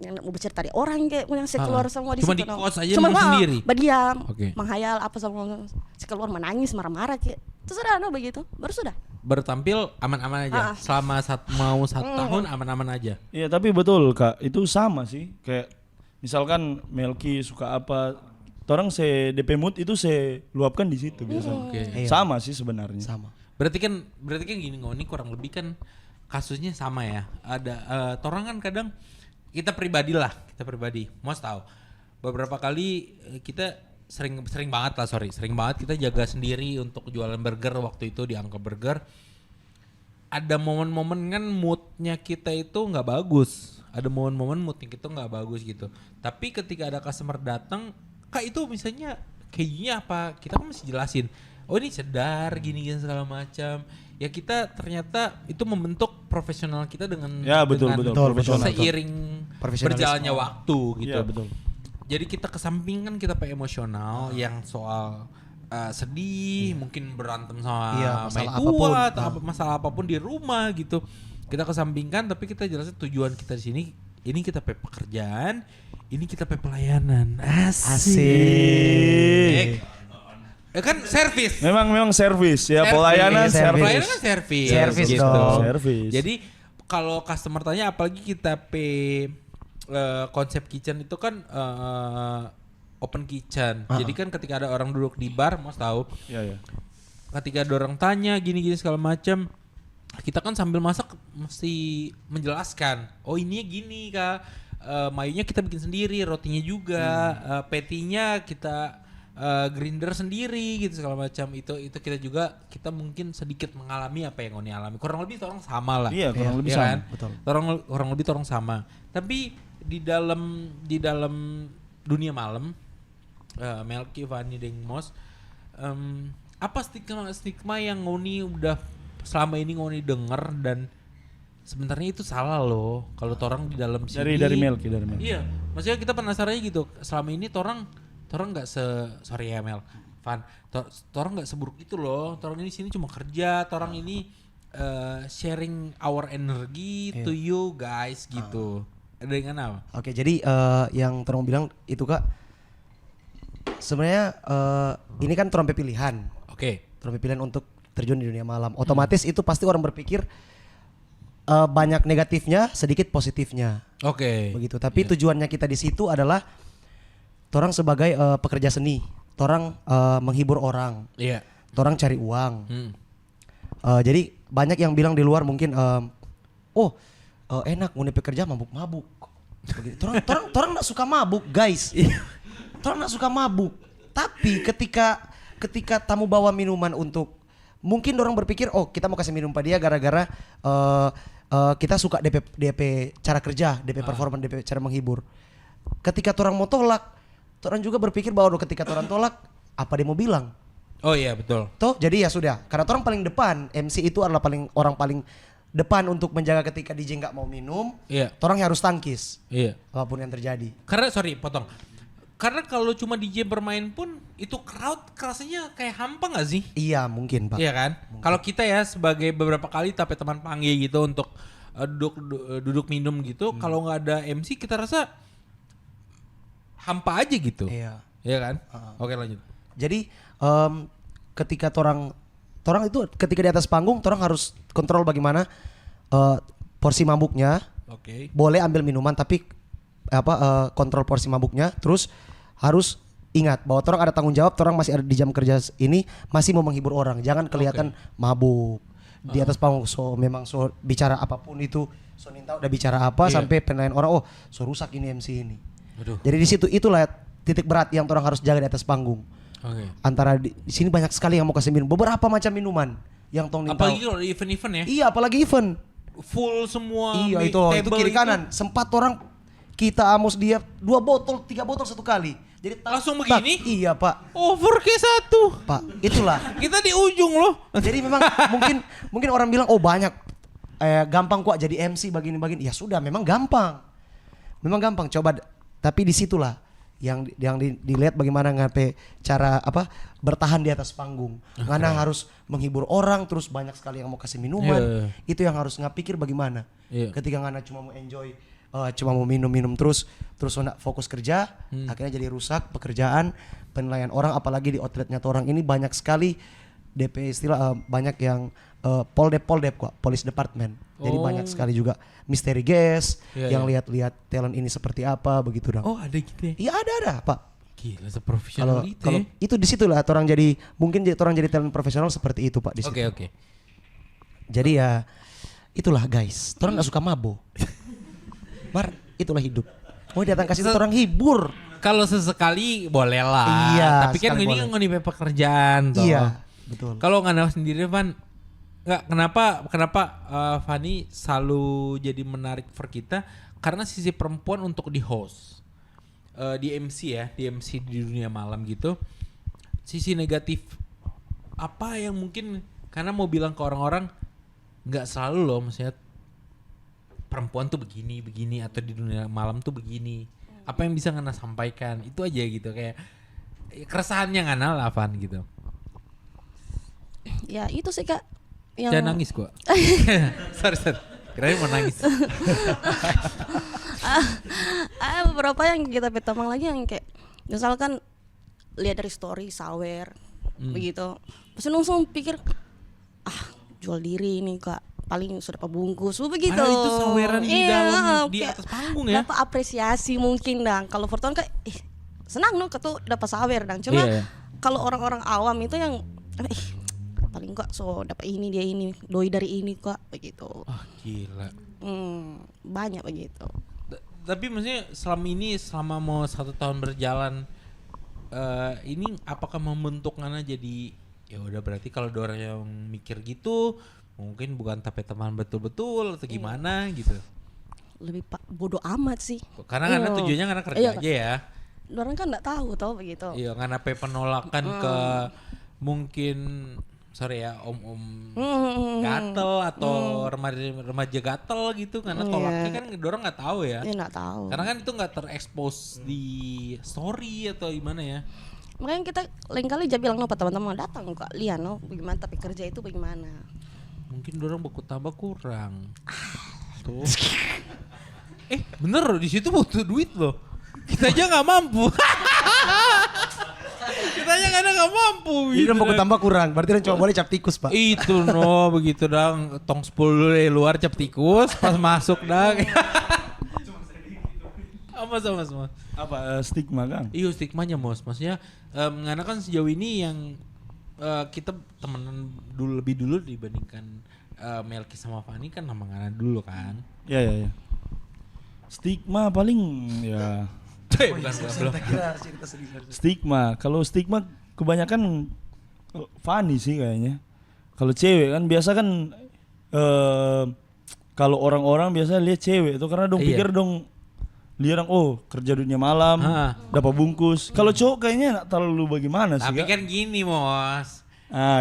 yang mau bercerita dari orang kayak yang saya keluar semua di Cuma situ di no. kos aja Cuma mau sendiri? berdiam, Oke. menghayal apa sama saya keluar menangis marah-marah kayak. Terus sudah no begitu, baru sudah. Bertampil aman-aman aja. Selama mau 1 tahun aman-aman aja. Iya tapi betul Kak, itu sama sih. Kayak misalkan Melki suka apa, orang DP mood itu saya luapkan di situ biasanya. Oke. Sama sih sebenarnya. Sama. Berarti kan gini Ngoni kurang lebih kan kasusnya sama ya. Ada orang kan kadang kita pribadi, Mos tahu. Beberapa kali kita sering banget kita jaga sendiri untuk jualan burger waktu itu di Angka Burger. Ada momen-momen kan moodnya kita itu nggak bagus. Ada momen-momen moodnya kita nggak bagus gitu. Tapi ketika ada customer datang, Kak itu misalnya kayaknya apa? Kita kan mesti jelasin. Oh ini sedar gini segala macam. Ya kita ternyata itu membentuk profesional kita dengan betul, profesional. seiring berjalannya waktu gitu. Iya betul. Jadi kita kesampingkan kita emosional yang soal sedih, mungkin berantem sama masalah tua apapun. atau masalah apapun di rumah gitu. Kita kesampingkan tapi kita jelasin tujuan kita di sini ini kita pekerjaan, ini kita pelayanan. Asik. Ya kan servis. Memang servis ya, pelayanan servis. Pelayanan kan servis. Servis gitu. dong. Servis. Jadi kalau customer tanya apalagi kita konsep kitchen itu kan open kitchen. Jadi kan ketika ada orang duduk di bar, Mas tahu. Iya. Ketika ada orang tanya gini-gini segala macam, kita kan sambil masak mesti menjelaskan. Oh ini gini Kak. Mayunya kita bikin sendiri, rotinya juga, patty-nya kita grinder sendiri gitu segala macam. Itu kita mungkin sedikit mengalami apa yang Oni alami. Kurang lebih orang sama lah. Iya, kurang lebih ya sama. kan? Betul. Kurang lebih orang sama. Tapi di dalam dunia malam, Melki, Fanny, dan Mos, apa stigma yang Ngoni udah selama ini Ngoni denger dan sebenarnya itu salah loh kalau torang di dalam sini Dari Melki. Iya, maksudnya kita penasarannya gitu. Selama ini torang nggak sorry ya Mel, Van, torang nggak seburuk itu loh. Torang ini sini cuma kerja. Torang ini sharing our energy to you guys gitu. Dengan apa? Oke, jadi yang Torong bilang itu Kak, sebenarnya ini kan trompe pilihan. Oke. Trompe pilihan untuk terjun di dunia malam. Otomatis itu pasti orang berpikir banyak negatifnya, sedikit positifnya. Oke. Begitu. Tapi tujuannya kita di situ adalah torang sebagai pekerja seni. Torang menghibur orang. Iya. Torang cari uang. Jadi banyak yang bilang di luar mungkin enak nguni pekerja mabuk-mabuk. Begitu. Torang nggak suka mabuk, guys. Torang nggak suka mabuk. Tapi ketika tamu bawa minuman untuk mungkin orang berpikir oh kita mau kasih minum pada dia gara-gara kita suka DP cara kerja, DP performa, DP cara menghibur. Ketika orang mau tolak, orang juga berpikir bahwa ketika orang tolak apa dia mau bilang. Oh iya betul. Toh jadi ya sudah, karena orang paling depan, MC itu adalah orang paling depan untuk menjaga ketika DJ nggak mau minum, orang harus tangkis, apapun yang terjadi. Karena potong. Karena kalau cuma DJ bermain pun itu crowd rasanya kayak hampa nggak sih? Iya mungkin Pak. Iya kan? Kalau kita ya sebagai beberapa kali tapi teman panggil gitu untuk duduk minum gitu, kalau nggak ada MC kita rasa hampa aja gitu. Iya. Iya kan? Oke lanjut. Jadi ketika orang itu ketika di atas panggung, orang harus kontrol bagaimana porsi mabuknya. Oke. Boleh ambil minuman tapi kontrol porsi mabuknya. Terus harus ingat bahwa orang ada tanggung jawab. Orang masih ada di jam kerja ini masih mau menghibur orang. Jangan kelihatan mabuk di atas panggung. Memang bicara apapun itu. Ninta udah bicara apa sampai penilaian orang rusak ini MC ini. Aduh. Jadi di situ itulah titik berat yang orang harus jaga di atas panggung. Antara di sini banyak sekali yang mau kasih minum, beberapa macam minuman yang tong Ninta. Apalagi kalau event-event ya? Iya, apalagi event. Full semua. Iya itu kiri kanan. Sempat orang kita amos dia 2 botol, 3 botol satu kali. Jadi langsung begini? Iya Pak. Over ke 1. Pak, itulah. Kita di ujung loh. Jadi memang mungkin orang bilang banyak gampang kok jadi MC begini-begini. Ya sudah, memang gampang. Memang gampang. Coba tapi disitulah yang dilihat bagaimana ngape cara bertahan di atas panggung. Ngana harus menghibur orang terus banyak sekali yang mau kasih minuman. Itu yang harus ngapikir bagaimana. Ketika ngana cuma mau enjoy, cuma mau minum terus nak fokus kerja, akhirnya jadi rusak pekerjaan, penilaian orang, apalagi di outletnya orang ini banyak sekali DP istilah banyak yang poldep kok, police department. Jadi banyak sekali juga misteri guest yang lihat-lihat talent ini seperti apa begitu dong. Oh ada gitu ya? Iya ada Pak. Gila seprofesional itu. Kalau itu di situ lah orang jadi talent profesional seperti itu Pak di situ. Oke. Jadi ya itulah guys, orang nggak suka mabuk. Itulah hidup. Mau datang kasih orang hibur. Kalau sesekali boleh lah. Iya. Tapi kan ini nggak pekerjaan toh. Iya. Betul. Kalau nggak sendiri Van, kenapa Fanny selalu jadi menarik for kita karena sisi perempuan untuk di host, di MC di dunia malam gitu. Sisi negatif apa yang mungkin karena mau bilang ke orang-orang nggak selalu loh, maksudnya perempuan tuh begini atau di dunia malam tuh begini. Apa yang bisa Ngana sampaikan itu aja gitu, kayak keresahannya Ngana lah Van gitu. Ya itu sih Kak. Jangan nangis gua. sorry. Kirain mau nangis. Beberapa yang kita petamang lagi yang kayak misalkan lihat dari story sawer begitu. Terus langsung pikir jual diri ini Kak. Paling sudah pembungkus begitu. Itu saweran di dalam di atas panggung ya. Dapat apresiasi mungkin dong. Kalau Fortuan kayak senang no ketu dapat sawer dong. Cuma kalau orang-orang awam itu yang paling kok dapat ini dia ini doi dari ini kok begitu. Gila. Banyak begitu. Tapi maksudnya selama mau 1 tahun berjalan ini apakah membentuk Ngana jadi ya udah berarti kalau ada orang yang mikir gitu mungkin bukan tapi teman betul-betul atau gimana gitu. Lebih bodoh amat sih. Karena Ngana tujuannya Ngana kerja aja ya. Orang kan enggak tahu begitu. Iya, Ngana penolakan ke mungkin om gatel atau remaja gatel gitu karena tolaknya kan dorong nggak tahu ya. Iya nggak tahu. Karena kan itu nggak terekspos di story atau gimana ya. Makanya kita lain kali aja bilang apa teman-teman datang kok lihat bagaimana tapi kerja itu bagaimana. Mungkin dorong baku tambah kurang. Tuh. Bener di situ butuh duit loh. Kita aja nggak mampu. Kita aja kadang nggak mampu. Ini gitu baku tambah kurang, berarti cuma boleh cap tikus Pak. Itu begitu dong. Tong 10 dari luar cap tikus, pas masuk dong. Sama semua. Apa stigma Kang? Iya stigmanya maksudnya Ngana kan sejauh ini yang kita temenan lebih dulu dibandingkan Melki sama Fanny kan sama Ngana dulu kan. Iya. Stigma paling ya. Stigma, kalau stigma kebanyakan Fanny sih kayaknya. Kalau cewek kan biasa kan kalau orang-orang biasa lihat cewek itu karena dong pikir dong lihat kerja dunia malam dapat bungkus. Kalau cowok kayaknya nggak terlalu bagaimana sih. Tapi kan gini Mos.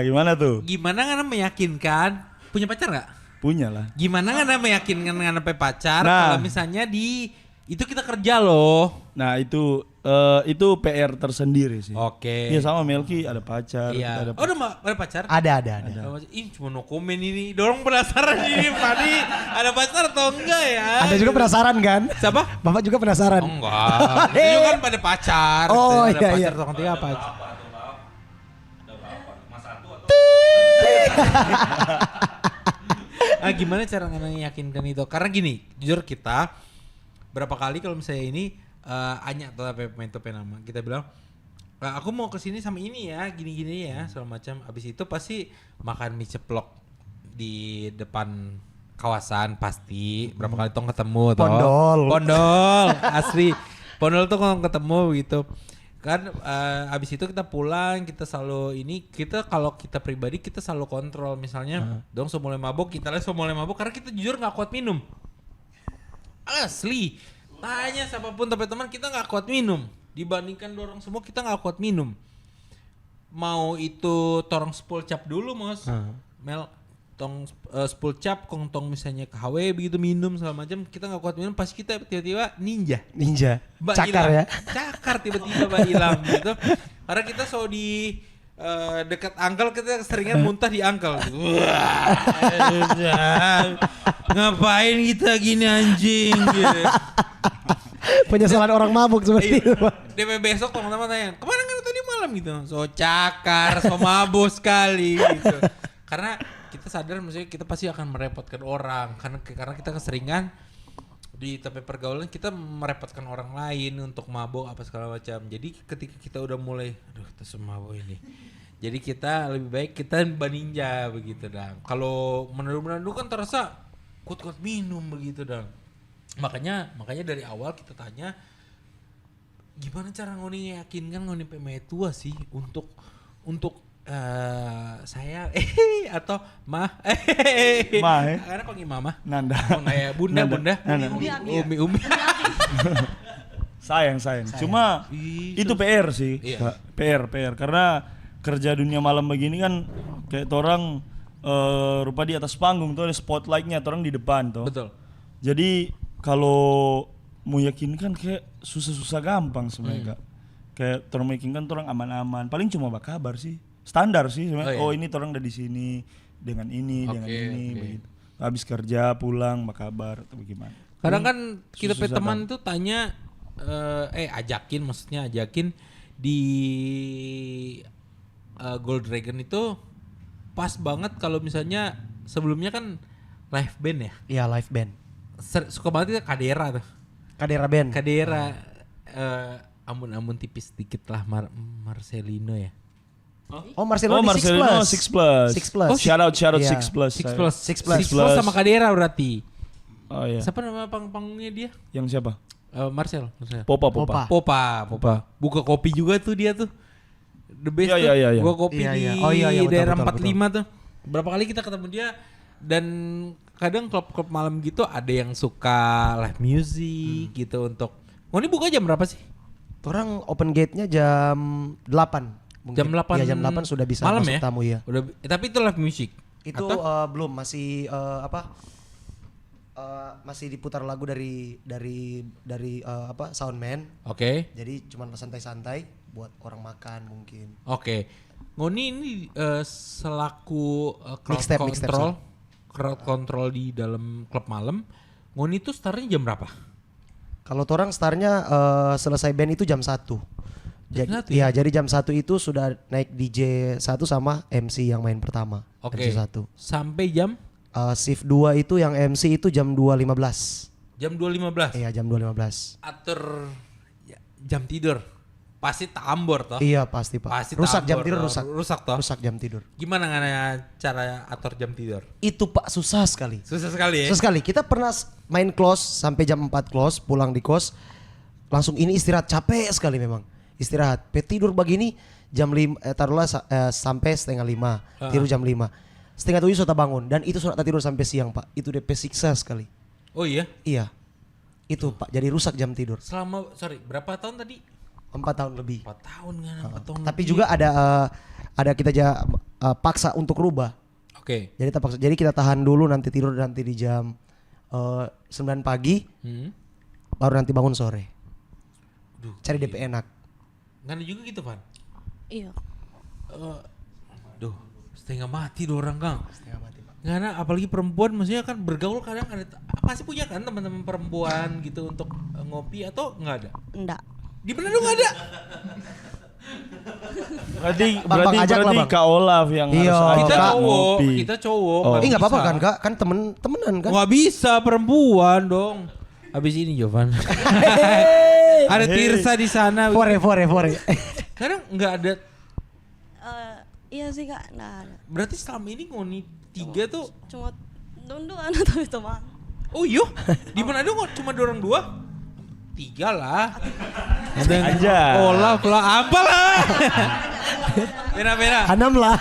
Gimana tuh? Gimana kan meyakinkan? Punya pacar nggak? Punya lah. Gimana kan meyakinkan sampai pacar kalau misalnya itu kita kerja loh. Nah itu PR tersendiri sih. Oke. Iya sama Melki ada pacar. Iya. Ada Ada pacar? Ada. Ih cuma no komen ini. Dorong penasaran ini Fadi ada pacar atau enggak ya? Anda juga penasaran kan? Siapa? Bapak juga penasaran. Oh, enggak. Itu kan pada pacar. Oh, ada iya, pacar iya. atau ketiga apa? Gimana cara meyakinkan itu? Karena gini, jujur kita berapa kali kalau misalnya ini Anya atau pemain itu nama kita bilang aku mau kesini sama ini ya, gini-gini ya, segala macam. Abis itu pasti makan mie ceplok di depan kawasan pasti. Berapa kali tong ketemu toh. Pondol asli. Pondol tuh kalau ketemu gitu. Kan abis itu kita pulang, kita selalu kita kalau kita pribadi kita selalu kontrol misalnya dong semulai mabok, kita lihat semulai mabok karena kita jujur nggak kuat minum. Asli. Tanya siapapun teman-teman kita nggak kuat minum. Dibandingkan dorong semua kita nggak kuat minum. Mau itu torong sepul cap dulu Mas. Mel tong sepul cap tong misalnya ke HW begitu minum segala macam kita nggak kuat minum pas kita tiba-tiba ninja Cakar hilang. ya. Cakar tiba-tiba Mbak hilang gitu. Karena kita selalu di dekat angkel kita seringan muntah di angkel. Ngapain kita gini anjing gitu. Penyesalan orang mabuk seperti itu. DP besok teman-teman tanya, kemana kan tadi malam gitu. So cakar, so mabuk sekali gitu. Karena kita sadar maksudnya kita pasti akan merepotkan orang karena kita keseringan di tempat pergaulan kita merepotkan orang lain untuk mabuk apa segala macam. Jadi ketika kita udah mulai kita semabuk ini. Jadi kita lebih baik kita baninja begitu dong. Kalau menurut kan terasa kuat-kuat minum begitu dong. Makanya dari awal kita tanya gimana cara ngoni yakinkan ngoni pemain tua sih untuk saya atau mah karena panggil mama Nanda. Oh ya bunda umi sayang cuma itu PR sih. Iya. PR karena kerja dunia malam begini kan kayak orang rupa di atas panggung tuh ada spotlightnya orang di depan tuh. Betul. Jadi kalau mau yakinkan kayak susah gampang sebenarnya Kak. Kayak orang meyakinkan orang aman-aman paling cuma kabar sih. Standar sih sebenarnya. Oh ini orang udah di sini dengan ini dengan ini begitu. Habis kerja pulang kabar atau bagaimana. Kadang kan kita teman gampang. tuh tanya ajakin di Gold Dragon itu pas banget kalau misalnya sebelumnya kan live band ya. Iya live band. Suka banget itu Kadera tuh. Kadera band. Kadera amun tipis dikit lah Marcelino ya. Oh Marcelino di Marcelino 6 Plus. 6 Plus. Oh, shout out Iya. 6 Plus. 6 Plus sama Kadera berarti. Oh iya. Siapa nama panggungnya dia? Yang siapa? Marcel. Popa. Popa. Buka kopi juga tuh dia tuh. The best tuh. Iya. Buka kopi Iya. di Oh, iya, betul, daerah betul, 45 tuh. Berapa kali kita ketemu dia dan kadang klub-klub malam gitu ada yang suka live music gitu untuk. Ini buka jam berapa sih? Orang open gate-nya jam 8. Mungkin. Jam 8. Iya jam 8 sudah bisa malam masuk ya? tamu ya. Udah tapi itu live music. Itu belum masih masih diputar lagu dari soundman. Oke. Jadi cuma santai-santai buat orang makan mungkin. Oke. Ngoni ini selaku Mixtape, crowd control di dalam klub malam. Ngoni itu startnya jam berapa? Kalau orang startnya selesai band itu jam 1. Jadi ya? jadi jam 1 itu sudah naik DJ 1 sama MC yang main pertama. Oke. MC 1. Sampai jam Shift 2 itu yang MC itu jam 2.15. jam 2.15. Iya, jam 2.15. Atur jam tidur. Pasti tambor toh. Iya, pasti Pak. Pasti Rusak jam tambor, tidur toh. Rusak toh. Rusak jam tidur. Gimana cara atur jam tidur? Itu Pak susah sekali. Susah sekali ya. Susah sekali. Kita pernah main close sampai jam 4 close, pulang di kos langsung ini istirahat, capek sekali memang. Istirahat. Tidur begini jam 5 taruhlah sampai setengah 5. Tidur jam 5. setengah 7 sudah bangun dan itu sudah tak tidur sampai siang Pak. Itu DP siksa sekali. Oh iya? Iya. Itu Pak, jadi rusak jam tidur. Selama berapa tahun tadi? 4 tahun lebih. 4 tahun kan, 4 tahun. Tapi lebih. juga ada kita paksa untuk rubah. Oke. Jadi kita tahan dulu nanti tidur nanti di jam 9 pagi. Baru nanti bangun sore. Duh, Cari DP enak. Nggak ada juga gitu, Van? Iya. Duh, setengah mati orang Kang. Setengah mati Pak. Nggak ada, apalagi perempuan maksudnya kan bergaul kadang ada pasti punya kan teman-teman perempuan gitu untuk ngopi atau nggak ada? Enggak. Di Manado nggak ada. Berarti Kak Olaf yang Iya. harus Kita ajak cowok, ngopi. kita cowok. Oh. Nggak apa-apa kan Kak? Kan temenan kan? Nggak bisa perempuan dong. Habis ini Jovan. Ada Tirsa di sana. Fore. Kadang nggak ada. Iya sih Kak, nah ada. Berarti selama ini ngoni 3 tuh. Cuma dunduan atau itu mah. Oh iya, di Manado kok cuma dorong 2? 3 lah. Aja. Olaf lah, apa lah? Beda. 6 lah.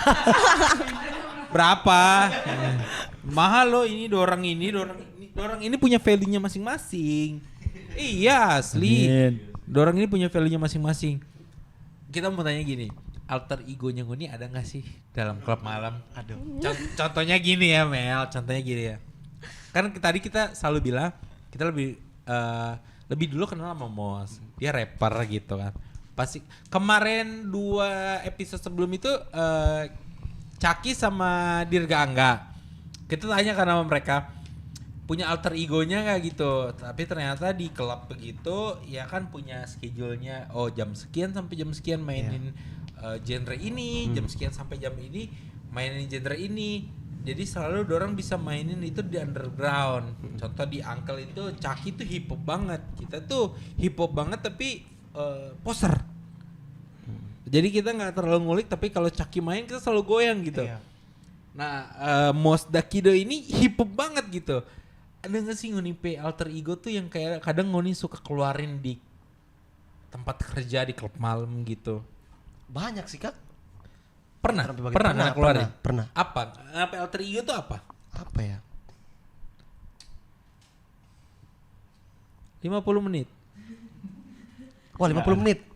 Berapa? Mahal loh ini dorong ini. Dorong ini punya value-nya masing-masing. Iya asli. Amin. Dorong ini punya value-nya masing-masing. Kita mau tanya gini, alter egonya Ngoni ada gak sih dalam klub malam? Aduh. Contohnya gini ya Mel, contohnya gini ya. Kan tadi kita selalu bilang kita lebih dulu kenal sama Mos. Dia rapper gitu kan. Pasti kemarin 2 episode sebelum itu Caki sama Dirga Angga. Kita tanya kan sama mereka punya alter egonya nggak gitu, tapi ternyata di klub begitu ya kan punya schedule-nya, oh jam sekian sampai jam sekian mainin genre ini, jam sekian sampai jam ini mainin genre ini, jadi selalu dorang bisa mainin itu di underground. Contoh di Uncle itu Caki tuh hip hop banget, kita tuh hip hop banget tapi poser, jadi kita nggak terlalu ngulik, tapi kalau Caki main kita selalu goyang gitu. Nah Mos Dakido ini hip hop banget gitu. Ada gak sih Ngoni alter ego tuh yang kayak kadang Ngoni suka keluarin di tempat kerja di klub malam gitu? Banyak sih Kak. Pernah keluarin? Pernah. Apa alter ego tuh apa? Apa ya? 50 menit. Wah 50 menit.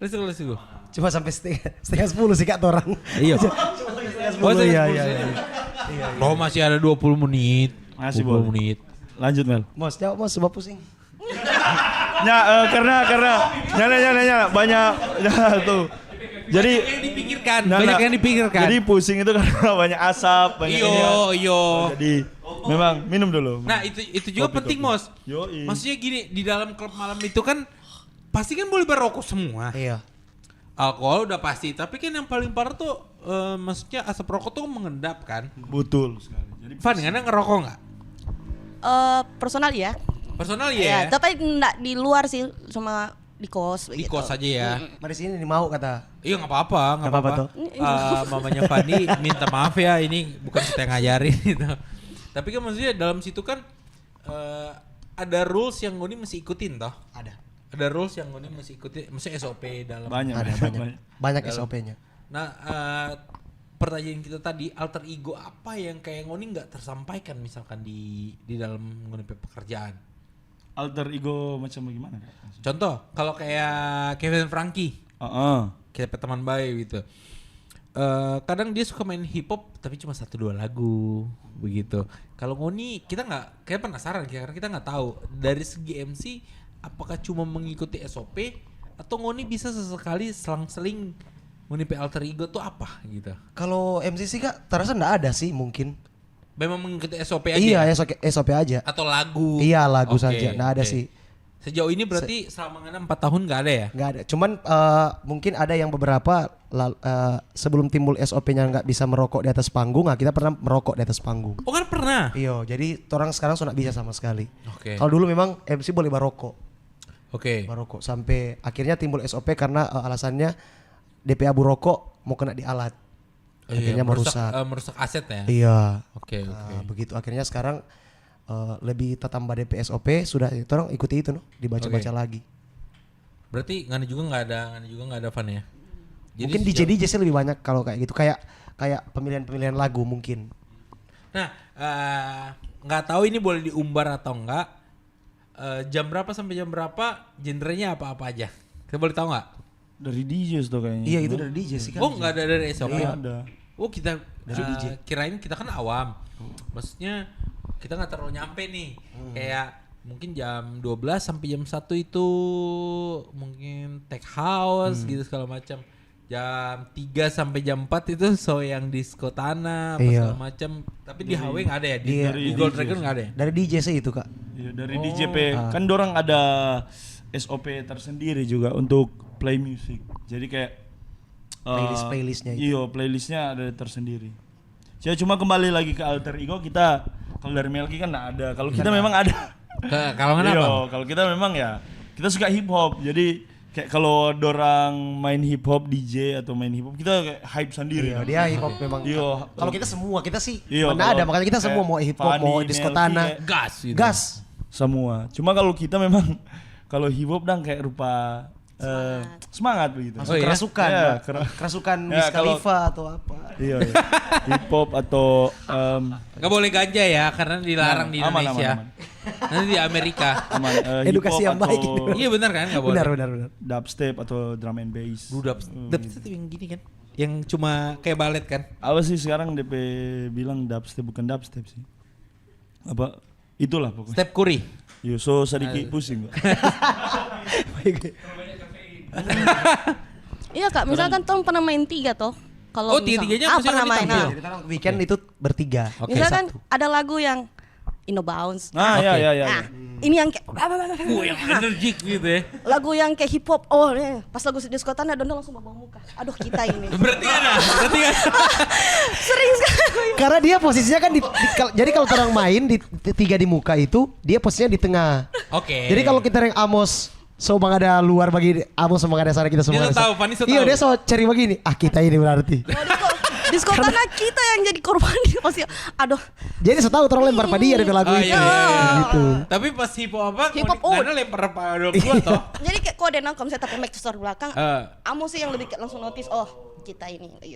Let's go. Cuma sampai setengah 10 sih Kak orang. Iya. Oh iya. Oh masih ada 20 menit. Masih 20 boleh. menit. Lanjut Mel. Mos, jawab Mos, sebab pusing. Karena nyala banyak tuh. Jadi Banyak yang dipikirkan. Jadi pusing itu karena banyak asap, banyak ini ya. Iyo. Jadi memang minum dulu. Nah itu juga Kopi, penting kopi. Mos. Yoi. Maksudnya gini, di dalam klub malam itu kan pasti kan boleh berokok semua. Iya. Alkohol udah pasti, tapi kan yang paling parah tuh maksudnya asap rokok tuh mengendap kan. Betul sekali. Jadi Van, Ngana ngerokok nggak? Personal ya. Personal Ya, ya? tapi enggak di luar sih, cuma di kos Di begitu. kos aja ya. Mari sini nih mau kata. Iya nggak apa-apa, nggak Nggak apa-apa apa-apa. Mamanya Fandi minta maaf ya, ini bukan kita yang ngajarin gitu. Tapi kan maksudnya dalam situ kan ada rules yang Ngoni mesti ikutin toh. Ada rules yang Ngoni mesti ikutin, mesti SOP dalam. banyak. Banyak Dalam- SOP-nya. Nah, pertanyaan kita tadi, alter ego apa yang kayak Ngoni nggak tersampaikan misalkan di dalam Ngoni pekerjaan? Alter ego macam bagaimana? Contoh, kalau kayak Kevin Frankie, kayak teman baik gitu. Kadang dia suka main hip hop tapi cuma 1-2 lagu begitu. Kalau Ngoni kita nggak, kayak penasaran karena kita nggak tahu dari segi MC apakah cuma mengikuti SOP atau Ngoni bisa sesekali selang-seling Ngoni alter ego tuh apa gitu. Kalau MC sih Kak, terasa enggak ada sih mungkin. Memang mengikuti SOP aja. Iya, ya? SOP aja. Atau lagu. Iya, lagu Oke, saja. Enggak ada oke. sih. Sejauh ini berarti selama 4 tahun nggak ada ya? Enggak ada. Cuman mungkin ada yang beberapa sebelum timbul SOP-nya nggak bisa merokok di atas panggung, kita pernah merokok di atas panggung. Oh kan pernah? Iya, jadi orang sekarang sudah bisa sama sekali. Oke. Kalau dulu memang MC boleh barokok. Oke. Barokok sampai akhirnya timbul SOP karena alasannya DP abu rokok mau kena di alat. Akhirnya merusak. Merusak aset ya? Iya. Oke. Begitu akhirnya sekarang lebih tambah DP SOP sudah orang ikuti itu dibaca-baca lagi. Berarti Ngana juga nggak ada Van ya? Jadi Mungkin DJ sih lebih banyak kalau kayak gitu, kayak kayak pemilihan lagu mungkin. Nah, nggak tahu ini boleh diumbar atau enggak. Jam berapa sampai jam berapa? Genrenya apa-apa aja? Kita boleh tahu nggak? Dari DJ tuh kayaknya. Iya itu dari DJ sih kan. Oh nggak ada dari SOP? Nggak ada. Oh kita Dari DJ. kirain kita kan awam. Maksudnya kita nggak terlalu nyampe nih. Kayak mungkin jam 12 sampai jam 1 itu mungkin tech house gitu segala macam. Jam 3 sampai jam 4 itu show yang disco tanah apa Iya. segala macam. Tapi di HW nggak ada ya? Di, Iya. di Gold Dragon nggak ada ya? Dari DJ sih itu Kak. Iya, dari DJP kan dorang ada SOP tersendiri juga untuk play music. Jadi kayak Playlistnya itu. Iya, playlistnya ada tersendiri. Saya cuma kembali lagi ke alter ego kita. Kalau dari Melki kan nggak ada. Kalau kita memang ada. Kalau nggak apa? Iya, kalau kita memang ya kita suka hip hop. Jadi kayak kalau dorang main hip hop DJ atau main hip hop kita kayak hype sendiri. Iya, dia hip hop memang. Iya. Kalau kita semua, kita sih Iya, mana ada, kalau makanya kita semua kayak mau hip hop, Fanny, mau disco Melki, tanah. kayak Gas gitu. Gas. semua. Cuma kalau kita memang kalau hip hop dan kayak rupa semangat begitu. Masuk Oh, iya? kerasukan. Iya, Kerasukan Ya, Wiz kalau- Khalifa atau apa. Iya, iya. Hip hop atau Nggak boleh ganja ya karena dilarang di aman, Indonesia. aman. Nanti di Amerika. aman, Edukasi hip hop yang baik atau gitu. Iya benar kan nggak boleh. Benar. dubstep atau drum and bass. Dubstep itu yang gini kan, yang cuma kayak balet kan. Apa sih sekarang DP bilang dubstep bukan dubstep sih. Apa itulah pokoknya. Step Curry. Yo so sedikit pusing. Pak. Iya Kak, misalkan Tom pernah main 3 toh. Kalau Oh, tiga-tiganya maksudnya pernah nanti main. tampil? Nah, Jadi kita weekend itu bertiga. Oke. misalkan Satu. ada lagu yang Innobounce. Nah, Oke. ya. Nah, ini yang kayak Yang energik gitu ya. lagu yang kayak hip hop. Oh, pas lagu disco tanah Dondo langsung bawa muka. Aduh, kita ini. Berarti kan? Sering sekali. Karena dia posisinya kan jadi kalau orang main di tiga di muka itu, dia posisinya di tengah. Oke. Jadi kalau kita yang Amos so bang ada luar bagi Amos sama ada sana kita semua. Dia so ada sana. tahu, Fanny so Iya, tahu. dia so cari begini. Ah, kita ini berarti. Disco tanah kita yang jadi korban dia pasti. Aduh, Jadi saya tahu orang lempar pada dia dari lagu Oh, itu. iya, iya. Gitu. Tapi pas hip hop apa? Hip hop, Nana lempar pada gua toh. jadi kayak kode nangkom saya tapi mic store belakang. Eh. Amos sih yang lebih kayak langsung notice, oh kita ini. Gitu.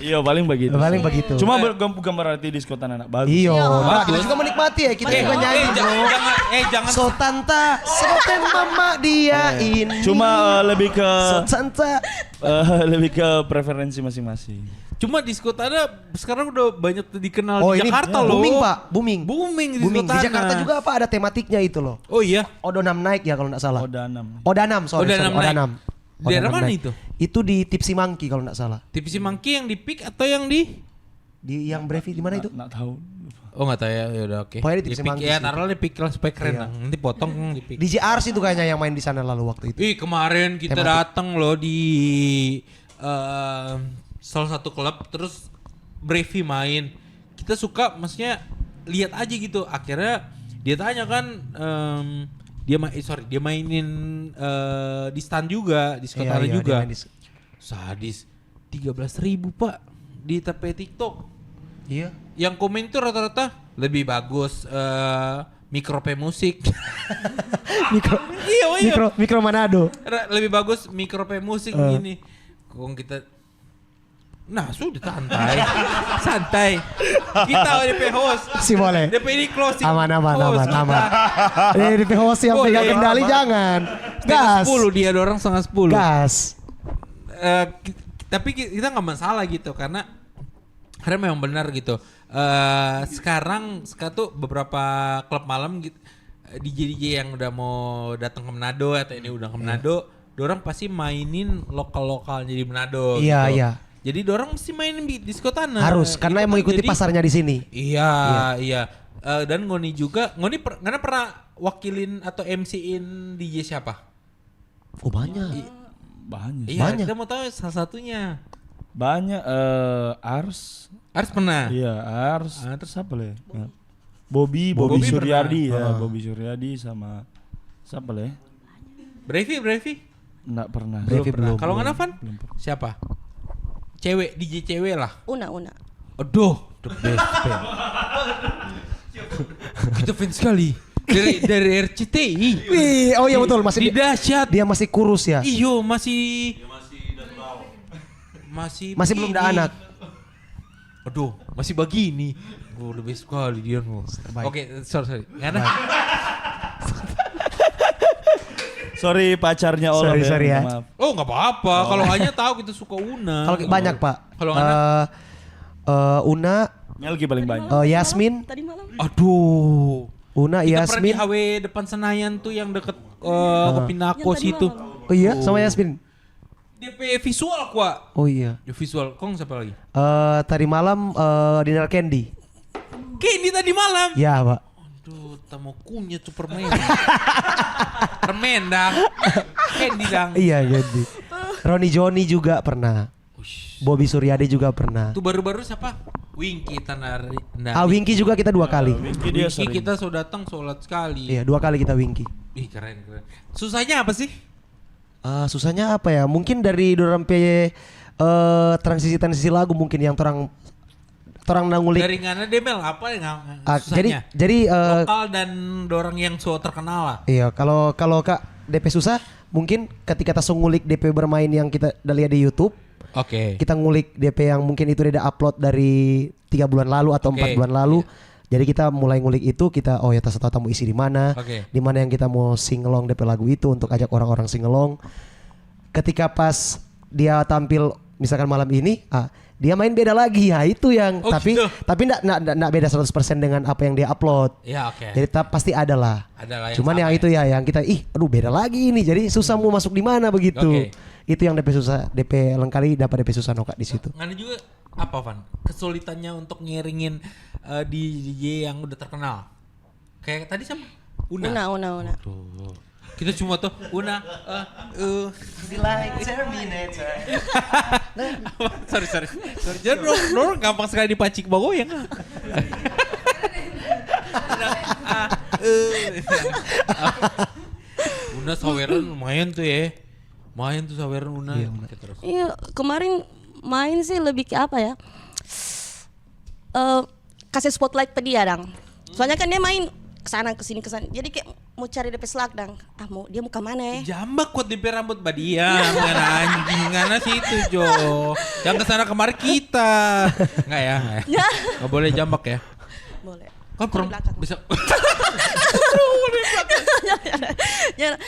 Iya paling begitu. Paling begitu. Cuma bukan berarti disko tanah anak bagus. Iya, Iya. nah, kita juga menikmati ya. Kita juga nyanyi. Jangan. So tanta, soten mama dia ini. Cuma lebih ke so tanta. lebih ke preferensi masing-masing. Cuma disco tanah sekarang udah banyak dikenal Oh di ini Jakarta loh. booming pak, booming. Booming di Booming. disco Di tanah. Jakarta juga apa ada tematiknya itu loh. Oh iya. Odanam naik ya kalau nggak salah. Odanam. Odanam, sorry. Odanam naik. Odanam. Di daerah Odanam mana naik. itu? Itu di Tipsi Monkey kalau nggak salah. Tipsi Monkey yang di pick atau yang di? Di yang Brevi di mana itu? Nggak tahu. Oh nggak tahu ya, udah oke. Pokoknya di Tipsi pick Monkey ya, situ. taruh di pick lah supaya keren Iya. lah. Nanti potong di pick. Di JRs itu kayaknya yang main di sana lalu waktu itu. Ih kemarin kita Tematik. datang loh di salah satu klub terus Brevi main. Kita suka maksudnya lihat aja gitu. Akhirnya dia tanya kan dia mainin di stand juga, di Iya, Skotara iya, juga. dia main di- Sadis 13.000 Pak di TP TikTok. Iya. Yang komen tuh rata-rata lebih bagus mikrope musik. Mikro. Iya. Mikro Manado. Lebih bagus mikrope musik gini. Kok kita nah sudah santai. Kita DP host. Si boleh. DP ini closing. Aman. host kita. Ini di host yang Boleh. pegang kendali jangan. Setengah Gas. 10 dia dorong setengah 10. Gas. Tapi kita nggak masalah gitu karena memang benar gitu. Sekarang tuh beberapa klub malam gitu, DJ yang udah mau datang ke Manado atau ini udah ke Manado, dorang pasti mainin lokal di Manado. Iya, gitu. iya. Jadi dorang mesti mainin di disco tanah. Harus karena Itu mau kan ikuti jadi- pasarnya di sini. Iya. Dan Ngoni juga, Ngoni pernah wakilin atau MC-in DJ siapa? Oh banyak. Banyak. Iya, Banyak. kita mau tahu salah satunya. Banyak Ars. Ars pernah. Iya, Ars. Ah, Terus apa leh? Bobby Bobby Suryadi pernah. ya, Bobby Suryadi sama siapa leh? Brevi? Nggak pernah. Brevi belum. Kalau nggak Navan? Belum pernah. Siapa? Cewek, DJ cewek lah. Una. Aduh, the best band. Kita fans sekali. Dari RCTI. Wih, oh iya betul masih Di dahsyat. dia masih kurus ya. Iyo, masih Masih belum ada ini. anak. Aduh, masih begini. Gue lebih sekali dia mau. Oke, sorry. Karena Sorry pacarnya Olam Sorry ya. Maaf. oh nggak apa-apa. Kalau hanya tahu kita suka Una. Kalau banyak Pak. Kalau Ana? Una, Melki paling banyak. Yasmin, Tadi malam. Aduh. Una, Kita pernah di Yasmin. HW depan Senayan tuh yang deket Pinako Yang tadi situ. malam. Oh iya, sama Yasmin. DP visual kuat. Oh iya. Ya visual. Kong siapa lagi? Tadi malam dinner candy. Candy tadi malam. Ya Pak. Aduh, tamu kunyit tuh permen. Permen dang. Candy dang. Iya candy. Roni Joni juga pernah. Ush. Bobby Suryadi juga pernah. Tuh baru-baru siapa? Winky Tanari. Winky juga kita 2 kali. Winky dia Winky sering. kita sudah datang sholat sekali. Iya 2 kali kita Winky. Ih keren. Susahnya apa sih? Susahnya apa ya? Mungkin dari dorang transisi lagu mungkin yang orang ngulik. Dari ngana Demel apa yang susahnya? Jadi lokal dan dorang yang so terkenal lah. iya kalau Kak DP susah mungkin ketika kita ngulik DP bermain yang kita udah lihat di YouTube. Oke. Kita ngulik DP yang mungkin itu udah upload dari 3 bulan lalu atau 4 bulan lalu. Jadi kita mulai ngulik itu, kita oh ya ternyata mau isi di mana, di mana yang kita mau singelong DP lagu itu untuk ajak orang-orang singelong. Ketika pas dia tampil misalkan malam ini, dia main beda lagi ya itu yang tapi enggak beda 100% dengan apa yang dia upload. Iya oke. Jadi pasti ada lah. Cuman yang itu ya yang kita aduh beda lagi ini. Jadi susah mau masuk di mana begitu. Itu yang DP susah, DP lengkali dapat DP susah noka di situ. Ngana juga apa Van? Kesulitannya untuk ngiringin DJ yang udah terkenal. Kayak tadi sama Una. Tuh. Kita cuma tuh Una sorry. Jangan dong gampang sekali dipacik bagoyang. Una saweran lumayan tuh ya. Main tuh saweran Una. Iya, kemarin main sih lebih ke apa ya? Kasih spotlight ke dia dang. Soalnya kan dia main kesana kesini. Jadi kayak mau cari DP selak dang. Dia mau ke mana ya? Jambak kuat DP rambut badia. Ngana anjing ngana situ Jo. Yang kesana kemarin kita. Enggak ya? Enggak boleh jambak ya? Boleh. Kan bisa.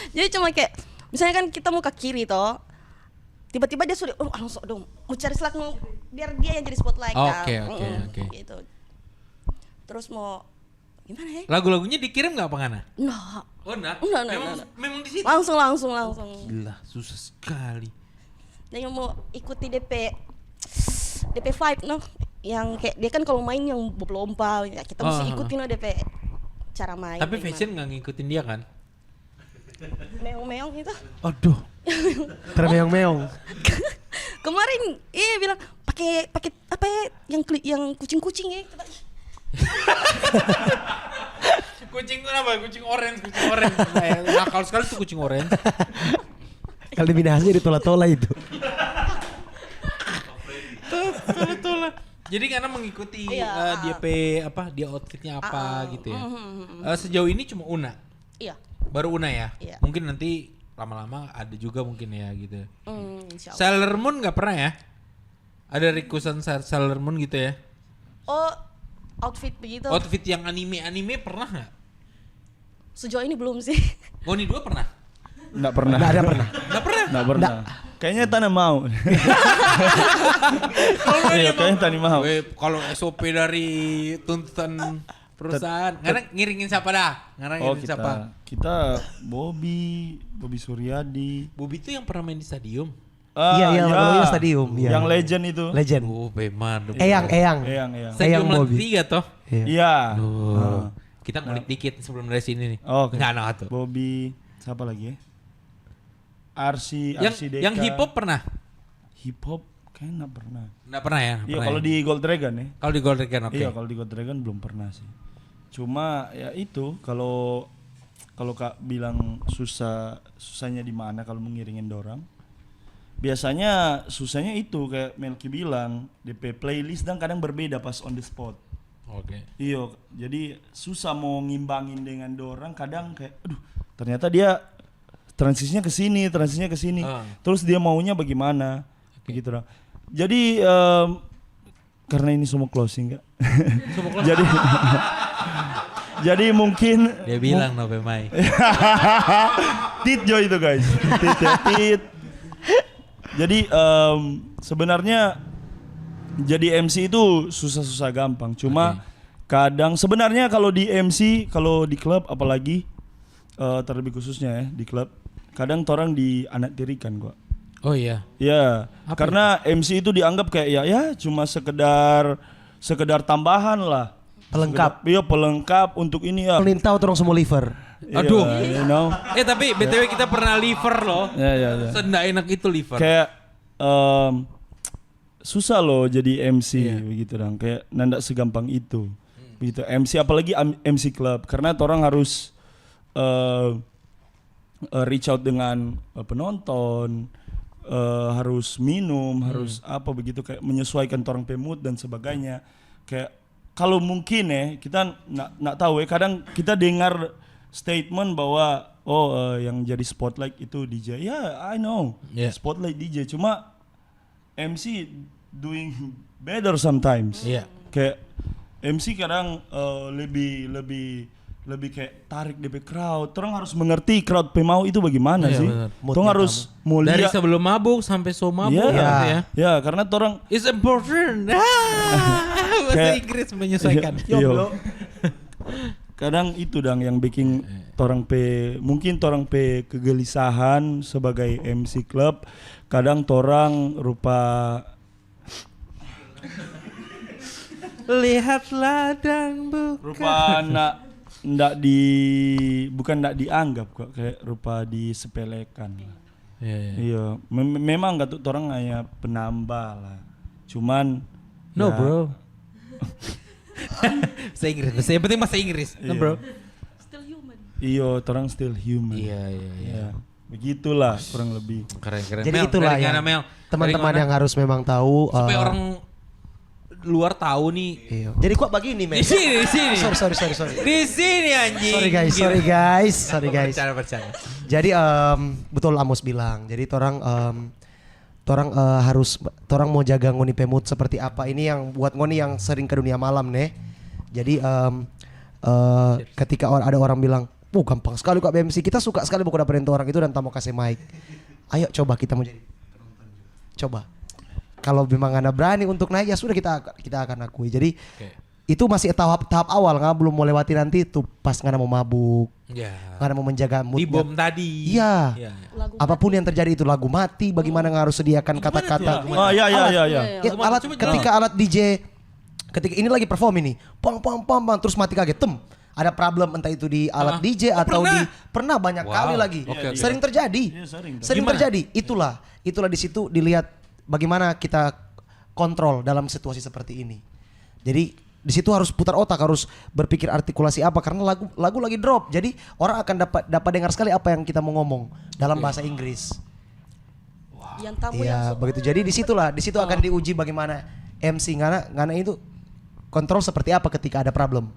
Jadi cuma kayak misalnya kan kita mau ke kiri toh, tiba-tiba dia sudah langsung dong mau cari selak biar dia yang jadi spotlight. Oke. Gitu. Terus mau gimana ya? Lagu-lagunya dikirim nggak Ngana? Nah. Oh nah. Memang di situ. Langsung. Gila, susah sekali. Yang mau ikuti DP vibe noh, yang kayak dia kan kalau main yang lompat, kita mesti ikutin loh DP cara main. Tapi fashion nggak ngikutin dia kan? Meong-meong itu. Aduh. Termeong-meong. Kemarin bilang pakai apa ya yang kucing-kucing ya. Kucing apa? Kucing orange. Nakal sekali tuh kucing orange. Kalau dibinasi ditola-tola itu. Tola. Jadi karena mengikuti dia outfitnya apa gitu ya. Sejauh ini cuma Una. Iya. Baru Una ya. Iya. Mungkin nanti lama-lama ada juga mungkin ya gitu. Insyaallah. Sailor Moon nggak pernah ya? Ada requestan Sailor Moon gitu ya? Oh, outfit begitu. Outfit yang anime pernah nggak? Sejauh ini belum sih. Goni 2 pernah? Nggak pernah. Nggak pernah. Kayaknya Tanah mau. Iya, kayaknya Tanah mau. Kalau SOP dari tuntutan perusahaan, karena ngiringin siapa dah? Kita Bobby Suryadi. Bobby itu yang pernah main di stadium. Iya, stadium. Yang legend itu. Legend. Oh, Beman. Eyang. Stadium Bobby. 3 toh. Iya. Kita ngulik dikit sebelum dari sini nih. Oke. Nggak tuh. Bobby, siapa lagi ya? Arsi Deka. Yang hip hop pernah? Hip hop kayaknya nggak pernah. Nggak pernah ya? Iya, kalau di Gold Dragon ya. Kalau di Gold Dragon oke. Iya, kalau di Gold Dragon belum pernah sih. Cuma ya itu kalau Kak bilang susahnya di mana kalau mengiringin dorang. Biasanya susahnya itu kayak Melki bilang, DP playlist dan kadang berbeda pas on the spot. Oke. Iya, jadi susah mau ngimbangin dengan dorang, kadang kayak aduh, ternyata dia transisinya ke sini. Terus dia maunya bagaimana? Begitu lah. Jadi karena ini semua closing Kak. Jadi jadi mungkin Dia bilang no Mai. tit jo itu guys. Tit ya, tit. Jadi sebenarnya jadi MC itu susah-susah gampang. Cuma kadang sebenarnya kalau di MC, kalau di klub apalagi terlebih khususnya ya di klub, kadang orang dianaktirikan kok. Oh iya. Ya, karena MC itu dianggap kayak ya cuma sekedar tambahan lah. Pelengkap. Iya, pelengkap untuk ini ya. Lintau terus semua liver. Aduh. You know. Tapi BTW kita pernah liver loh. Ya. Sendak enak itu liver. Kayak susah loh jadi MC begitu dong. Kayak nanda segampang itu. Begitu MC apalagi MC club karena orang harus reach out dengan penonton, harus minum, harus apa begitu kayak menyesuaikan orang mood dan sebagainya. Kayak kalau mungkin ya kita nggak tahu ya kadang kita dengar statement bahwa yang jadi spotlight itu DJ. Ya, I know. Yeah. Spotlight DJ cuma MC doing better sometimes. Iya. Kayak MC kadang lebih kayak tarik DP crowd. Orang harus mengerti crowd pemau itu bagaimana Iya, sih. benar. Orang harus mulia. Dari sebelum mabuk sampai so mabuk Ya, gitu ya. ya karena orang It's important. Bahasa Kayak- Inggris menyesuaikan. Iya. Kadang itu dang yang bikin mungkin torang kegelisahan sebagai MC club. Kadang torang rupa Lihatlah dan rupa bukan ndak dianggap kok kayak rupa disepelekan. Iya, memang gak tuh orang hanya penambah lah. Cuman No ya, bro. Bahasa Inggris. Yang penting bahasa Inggris. No Iya. bro. Still human. Iya, orang still human. Iya. Ya, begitulah kurang lebih. Keren. Jadi Mel, itulah dari yang mana, Mel? teman-teman Dari yang harus memang tahu. supaya orang luar tahu nih. Iya. Jadi kok begini, men? Di sini. Sorry. Di sini anjing. Sorry guys. Bercanda. Jadi betul Amos bilang. Jadi orang orang mau jaga ngoni pemut seperti apa ini yang buat ngoni yang sering ke dunia malam nih. Jadi ketika ada orang bilang, gampang sekali kok BMC, kita suka sekali buku dapetin orang itu dan tamu kasih mic. Ayo coba kita mau jadi penonton. Coba. Kalau memang Anda berani untuk naik ya sudah kita akan akui. Jadi itu masih tahap awal nggak belum mau lewati nanti tuh pas Anda mau mabuk. Ya. Anda mau menjaga mood. Di bom tadi. Iya. Lagu Apapun yang terjadi itu lagu mati, bagaimana nggak harus sediakan kata-kata. Oh iya. Ya, alat ketika alat DJ ketika ini lagi perform ini, pom terus mati kaget, ada problem entah itu di alat DJ atau pernah banyak Wow. kali lagi. Oke. Sering terjadi. Iya, Sering Gimana? terjadi. Itulah di situ dilihat bagaimana kita kontrol dalam situasi seperti ini. Jadi di situ harus putar otak, harus berpikir artikulasi apa karena lagu lagi drop. Jadi orang akan dapat dengar sekali apa yang kita mau ngomong dalam bahasa Inggris. Yang tamu yang Iya, begitu. Jadi di situ akan diuji bagaimana MC ngana itu kontrol seperti apa ketika ada problem.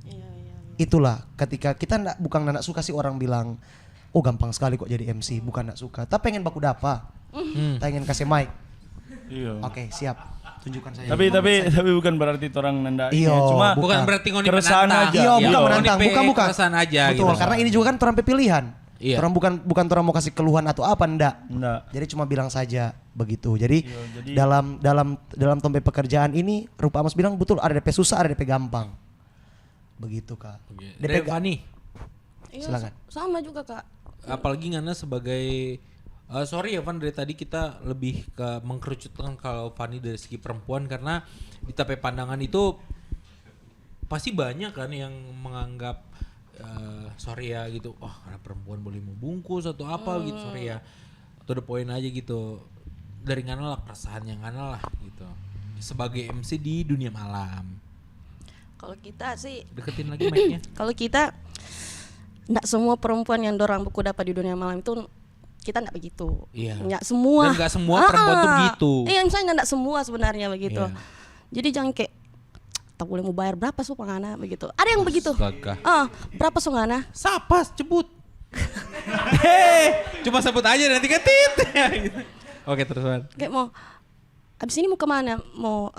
Iya. Itulah ketika kita bukan suka sih orang bilang, gampang sekali kok jadi MC, bukan nak suka. Tapi pengen baku dapa. Pengen kasih mic. Iya. Oke, siap. Tunjukkan saya. Tapi bukan berarti orang nanda Iya, cuma Bukan berarti ngoni keresahan menantang. aja. Iya, bukan Ngoni menantang, bukan. keresahan aja Betul, gitu. karena ini juga kan orang pilihan. Iya. Orang bukan orang mau kasih keluhan atau apa enggak. Enggak. Jadi cuma bilang saja begitu. Jadi, Iya, jadi- dalam tompe pekerjaan ini Rupa Amos bilang betul ada DP susah, ada DP gampang. Begitu, Kak. Dari Fani, Iya, Silakan. sama juga Kak. apalagi Ngana sebagai sorry ya Van, dari tadi kita lebih ke mengkerucutkan kalau Fani dari segi perempuan karena di tape pandangan itu pasti banyak kan yang menganggap sorry ya gitu, karena perempuan boleh membungkus atau apa gitu, sorry ya, to the point aja gitu. Dari Ngana lah, perasaannya Ngana lah gitu sebagai MC di dunia malam. Kalau kita sih, Deketin lagi mic-nya. kalau kita nggak semua perempuan yang dorang buku dapat di dunia malam itu kita nggak begitu. Iya. Nggak semua. Dan nggak semua perempuan tuh begitu. Iya, misalnya nggak semua sebenarnya begitu. Iya. Jadi jangan kayak tak boleh mau bayar berapa so pangana begitu. Ada yang begitu. Astaga. Berapa so ngana? Sapas cebut. Hei, cuma sebut aja nanti kan tit. Oke, terus Wan. Kayak mau abis ini mau kemana? Mau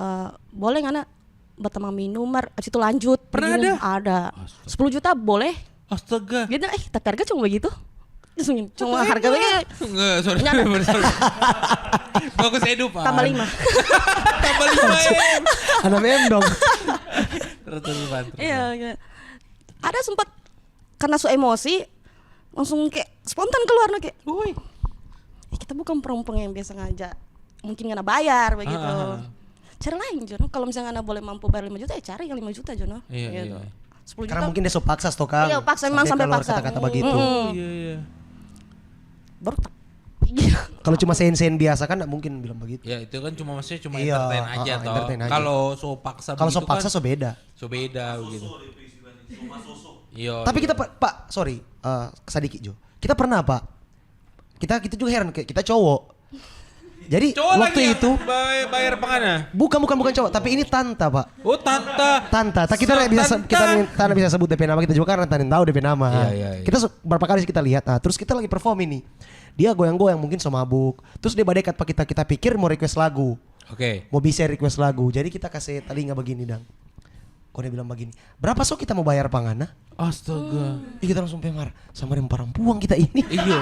boleh nggak nak berteman minum, abis itu lanjut. Pernah begini. ada? Ada. 10 juta boleh. Astaga. Gitu, tapi harga cuma begitu. Cuma harga begitu. Enggak, sorry. Bagus edu, Pak. Tambah 5. Tambah 5 Anak BM dong. Terus. Iya. Ada sempat karena so emosi langsung kayak spontan keluar kayak, "Woi. Kita bukan perempuan yang biasa ngajak. Mungkin nggak bayar begitu." Cari lain Jono. Kalau misalnya nggak boleh mampu bayar 5 juta, ya cari yang 5 juta Jono. Iya. 10 juta. Karena mungkin dia so paksa stok kan. Iya, paksa memang sampai keluar paksa. Kata-kata begitu. Iya. Baru iya. Kalau cuma sen-sen biasa kan nggak mungkin bilang begitu. Ya itu kan maksudnya cuma Iya, entertain aja toh. entertain aja. Kalau so paksa Kalau so begitu paksa kan, so beda. so beda begitu. Iya. Tapi kita Pak, sorry, sedikit Jo. Kita pernah Pak. Kita juga heran kayak kita cowok. Jadi Cowok waktu lagi itu bayar pengana? bukan cowok, tapi ini tanta Pak. Oh, tante. Tanta. kita bisa sebut DP nama kita juga karena Tanin tahu DP nama. Iya. Kita berapa kali kita lihat. Terus kita lagi perform ini. Dia goyang-goyang mungkin so mabuk. Terus dia badekat Pak kita pikir mau request lagu. Oke. Mau bisa request lagu. Jadi kita kasih telinga begini dang. Kok dia bilang begini, berapa so kita mau bayar pangana? Astaga. Kita langsung pemar sama yang perempuan kita ini. Iya.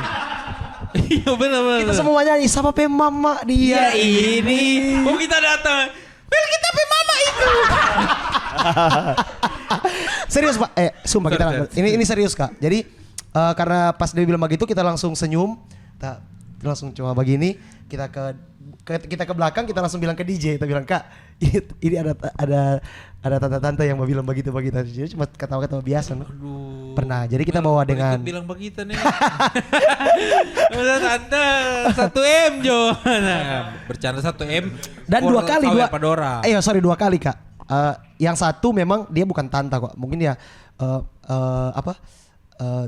Iya benar. Kita semua nyanyi sama mama dia ini. Oh kita datang. Bel kita mama itu. Serius Pak, sumpah kita ini serius Kak. Jadi karena pas dia bilang begitu kita langsung senyum, kita langsung cuma begini, kita ke belakang kita langsung bilang ke DJ, kita bilang Kak, ini ada tante-tante yang mau bilang begitu. Jadi cuma ketawa-ketawa biasa, no? Aduh. Pernah. Jadi kita bawa dengan bilang begitu nih. Udah tante 1M Jo. Nah, bercanda 1M. dan 2 kali dua kali Kak. Yang satu memang dia bukan tante kok, mungkin ya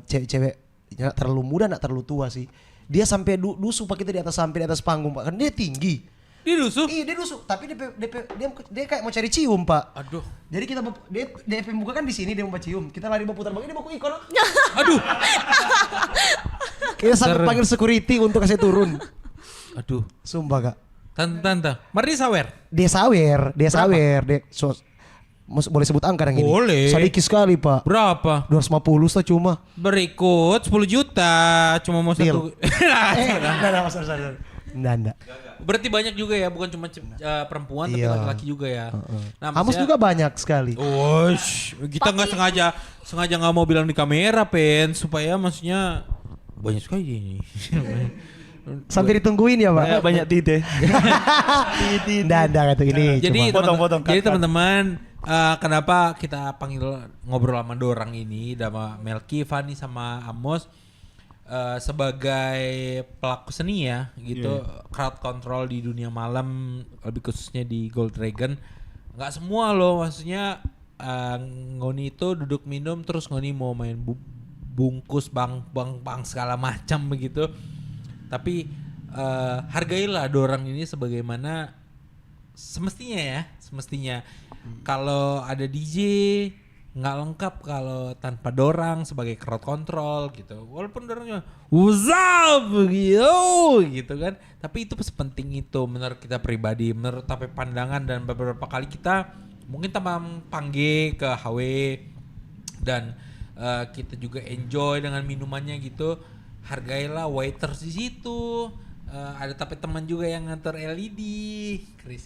cewek nggak terlalu muda nggak terlalu tua sih. Dia sampai dusu Pak kita di atas panggung Pak, kan dia tinggi. Dia dusuh? Iya dia dusu, tapi dia kayak mau cari cium Pak. Aduh. Jadi kita dia muka kan di sini dia mau cium, kita lari berputar begini dia mau ikon. Aduh. Kita sampai panggil security untuk kasih turun. Aduh. Sumpah Kak. Tante. Mari sawer. Dia sawer. Boleh sebut angka yang ini? Boleh. Sedikit sekali Pak. Berapa? 250 lah cuma. Berikut 10 juta. Cuma mau Deal. satu. Enggak. Berarti banyak juga ya, bukan cuma perempuan tapi Iya. laki-laki juga ya. Nah, Amos juga banyak sekali. Kita nggak sengaja nggak mau bilang di kamera supaya maksudnya banyak sekali ini. Sampai ditungguin ya Pak. Banyak tite. Enggak itu ini. Jadi Potong-potong, jadi cut. teman-teman, kenapa kita panggil ngobrol sama dorang ini, sama Melki, Fani sama Amos sebagai pelaku seni ya gitu, crowd control di dunia malam, lebih khususnya di Gold Dragon. Nggak semua loh, maksudnya Ngoni itu duduk minum terus Ngoni mau main bungkus bang segala macam begitu. Tapi hargailah dorang ini sebagaimana semestinya. Kalau ada DJ nggak lengkap kalau tanpa dorang sebagai crowd control gitu. Walaupun dorangnya what's gitu kan. Tapi itu sepenting itu menurut kita pribadi, menurut tapi pandangan, dan beberapa kali kita mungkin teman panggil ke HW dan kita juga enjoy dengan minumannya gitu. Hargailah waiters di situ. Ada tapi teman juga yang ngantor LED, Chris.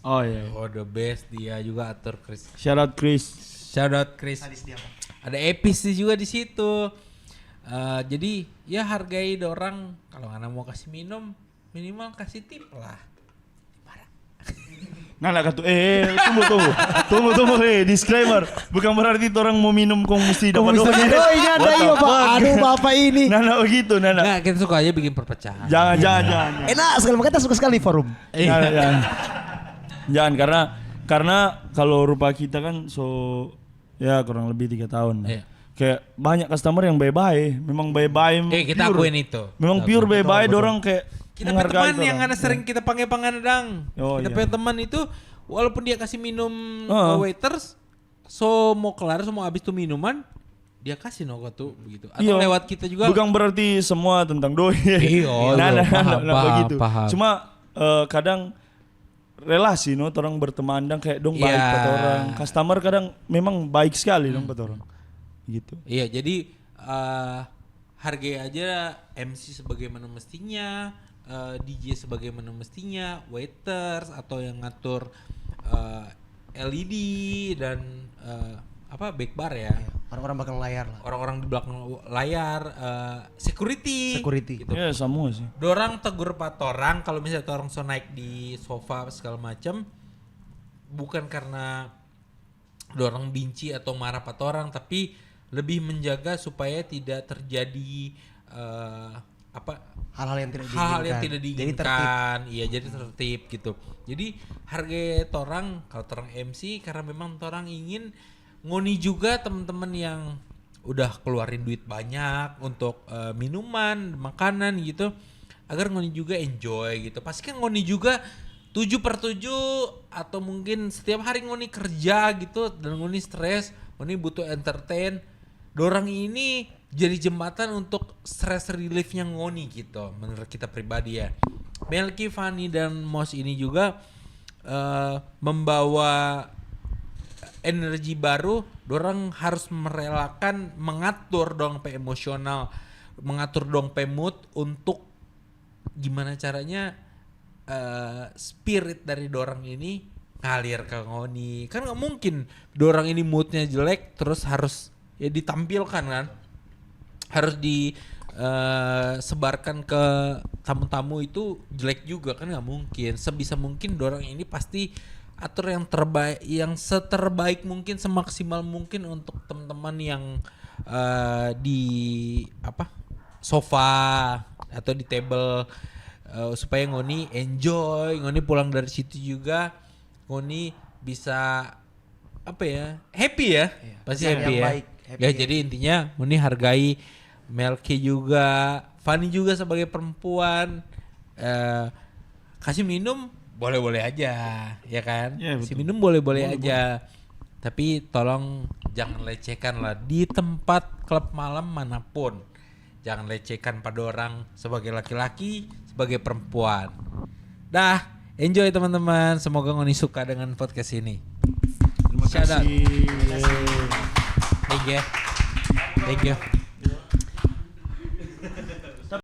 Oh iya. Oh the best, dia juga atur Chris. Shout out Chris. Ada Epis juga di situ. Jadi ya hargai dorang. Kalau anak mau kasih minum, minimal kasih tip lah. Nah, kata tunggu, disclaimer. Bukan berarti orang mau minum kok mesti dapat Oh ini ada iya Pak. Aduh Bapak ini. Nana begitu, Nana. Nah, kita suka aja bikin perpecahan. Jangan. Enak sekali, makanya kita suka sekali forum. Jangan karena kalau rupa kita kan ya kurang lebih 3 tahun. Iya. Kayak banyak customer yang bye-bye, memang bye-bye. Kita akuin itu. Memang pure bye-bye, dorang kayak Kita punya teman yang ada sering kita panggil pangadang. Oh, Kita iya. punya teman itu walaupun dia kasih minum waiters, mau kelar, mau habis tuh minuman, dia kasih noko tuh begitu. Atau lewat kita juga. Bukan berarti semua tentang doi. Iya, Nah, paham. begitu. Cuma kadang relasi no, orang berteman dan kayak dong baik kata orang. Customer kadang memang baik sekali dong kata orang. Gitu. Iya, jadi hargai aja MC sebagaimana mestinya, DJ sebagaimana mestinya, waiters atau yang ngatur LED dan back bar ya. Orang-orang belakang layar lah. Orang-orang di belakang layar, security. Gitu. Ya semua sih. Dorang tegur patorang kalau misalnya orang so naik di sofa segala macam, bukan karena dorang benci atau marah patorang, tapi lebih menjaga supaya tidak terjadi hal-hal yang tidak diinginkan. Jadi tertib gitu. Jadi harga torang kalau torang MC karena memang torang ingin ngoni juga teman-teman yang udah keluarin duit banyak untuk minuman, makanan gitu, agar ngoni juga enjoy gitu. Pasti kan ngoni juga 7/7 atau mungkin setiap hari ngoni kerja gitu dan ngoni stres, ngoni butuh entertain. Dorang ini jadi jembatan untuk stress reliefnya ngoni gitu menurut kita pribadi ya. Melky, Fanny dan Mos ini juga membawa energi baru. Dorang harus merelakan mengatur dong pe emosional, mengatur dong pe mood untuk gimana caranya spirit dari dorang ini ngalir ke ngoni. Kan nggak mungkin dorang ini moodnya jelek terus harus ya ditampilkan kan, harus disebarkan ke tamu-tamu itu jelek juga kan nggak mungkin. Sebisa mungkin dorang ini pasti atur yang terbaik, yang seterbaik mungkin, semaksimal mungkin untuk teman-teman yang di sofa atau di table, supaya ngoni enjoy, ngoni pulang dari situ juga ngoni bisa happy ya, pasti happy ya. Jadi intinya ngoni hargai Melky juga, Fanny juga sebagai perempuan, kasih minum boleh-boleh aja, ya kan? Ya, kasih minum boleh-boleh aja. Tapi tolong jangan lecehkan lah di tempat klub malam manapun. Jangan lecehkan pada orang sebagai laki-laki, sebagai perempuan. Dah, enjoy teman-teman. Semoga ngoni suka dengan podcast ini. Terima kasih. Thank you.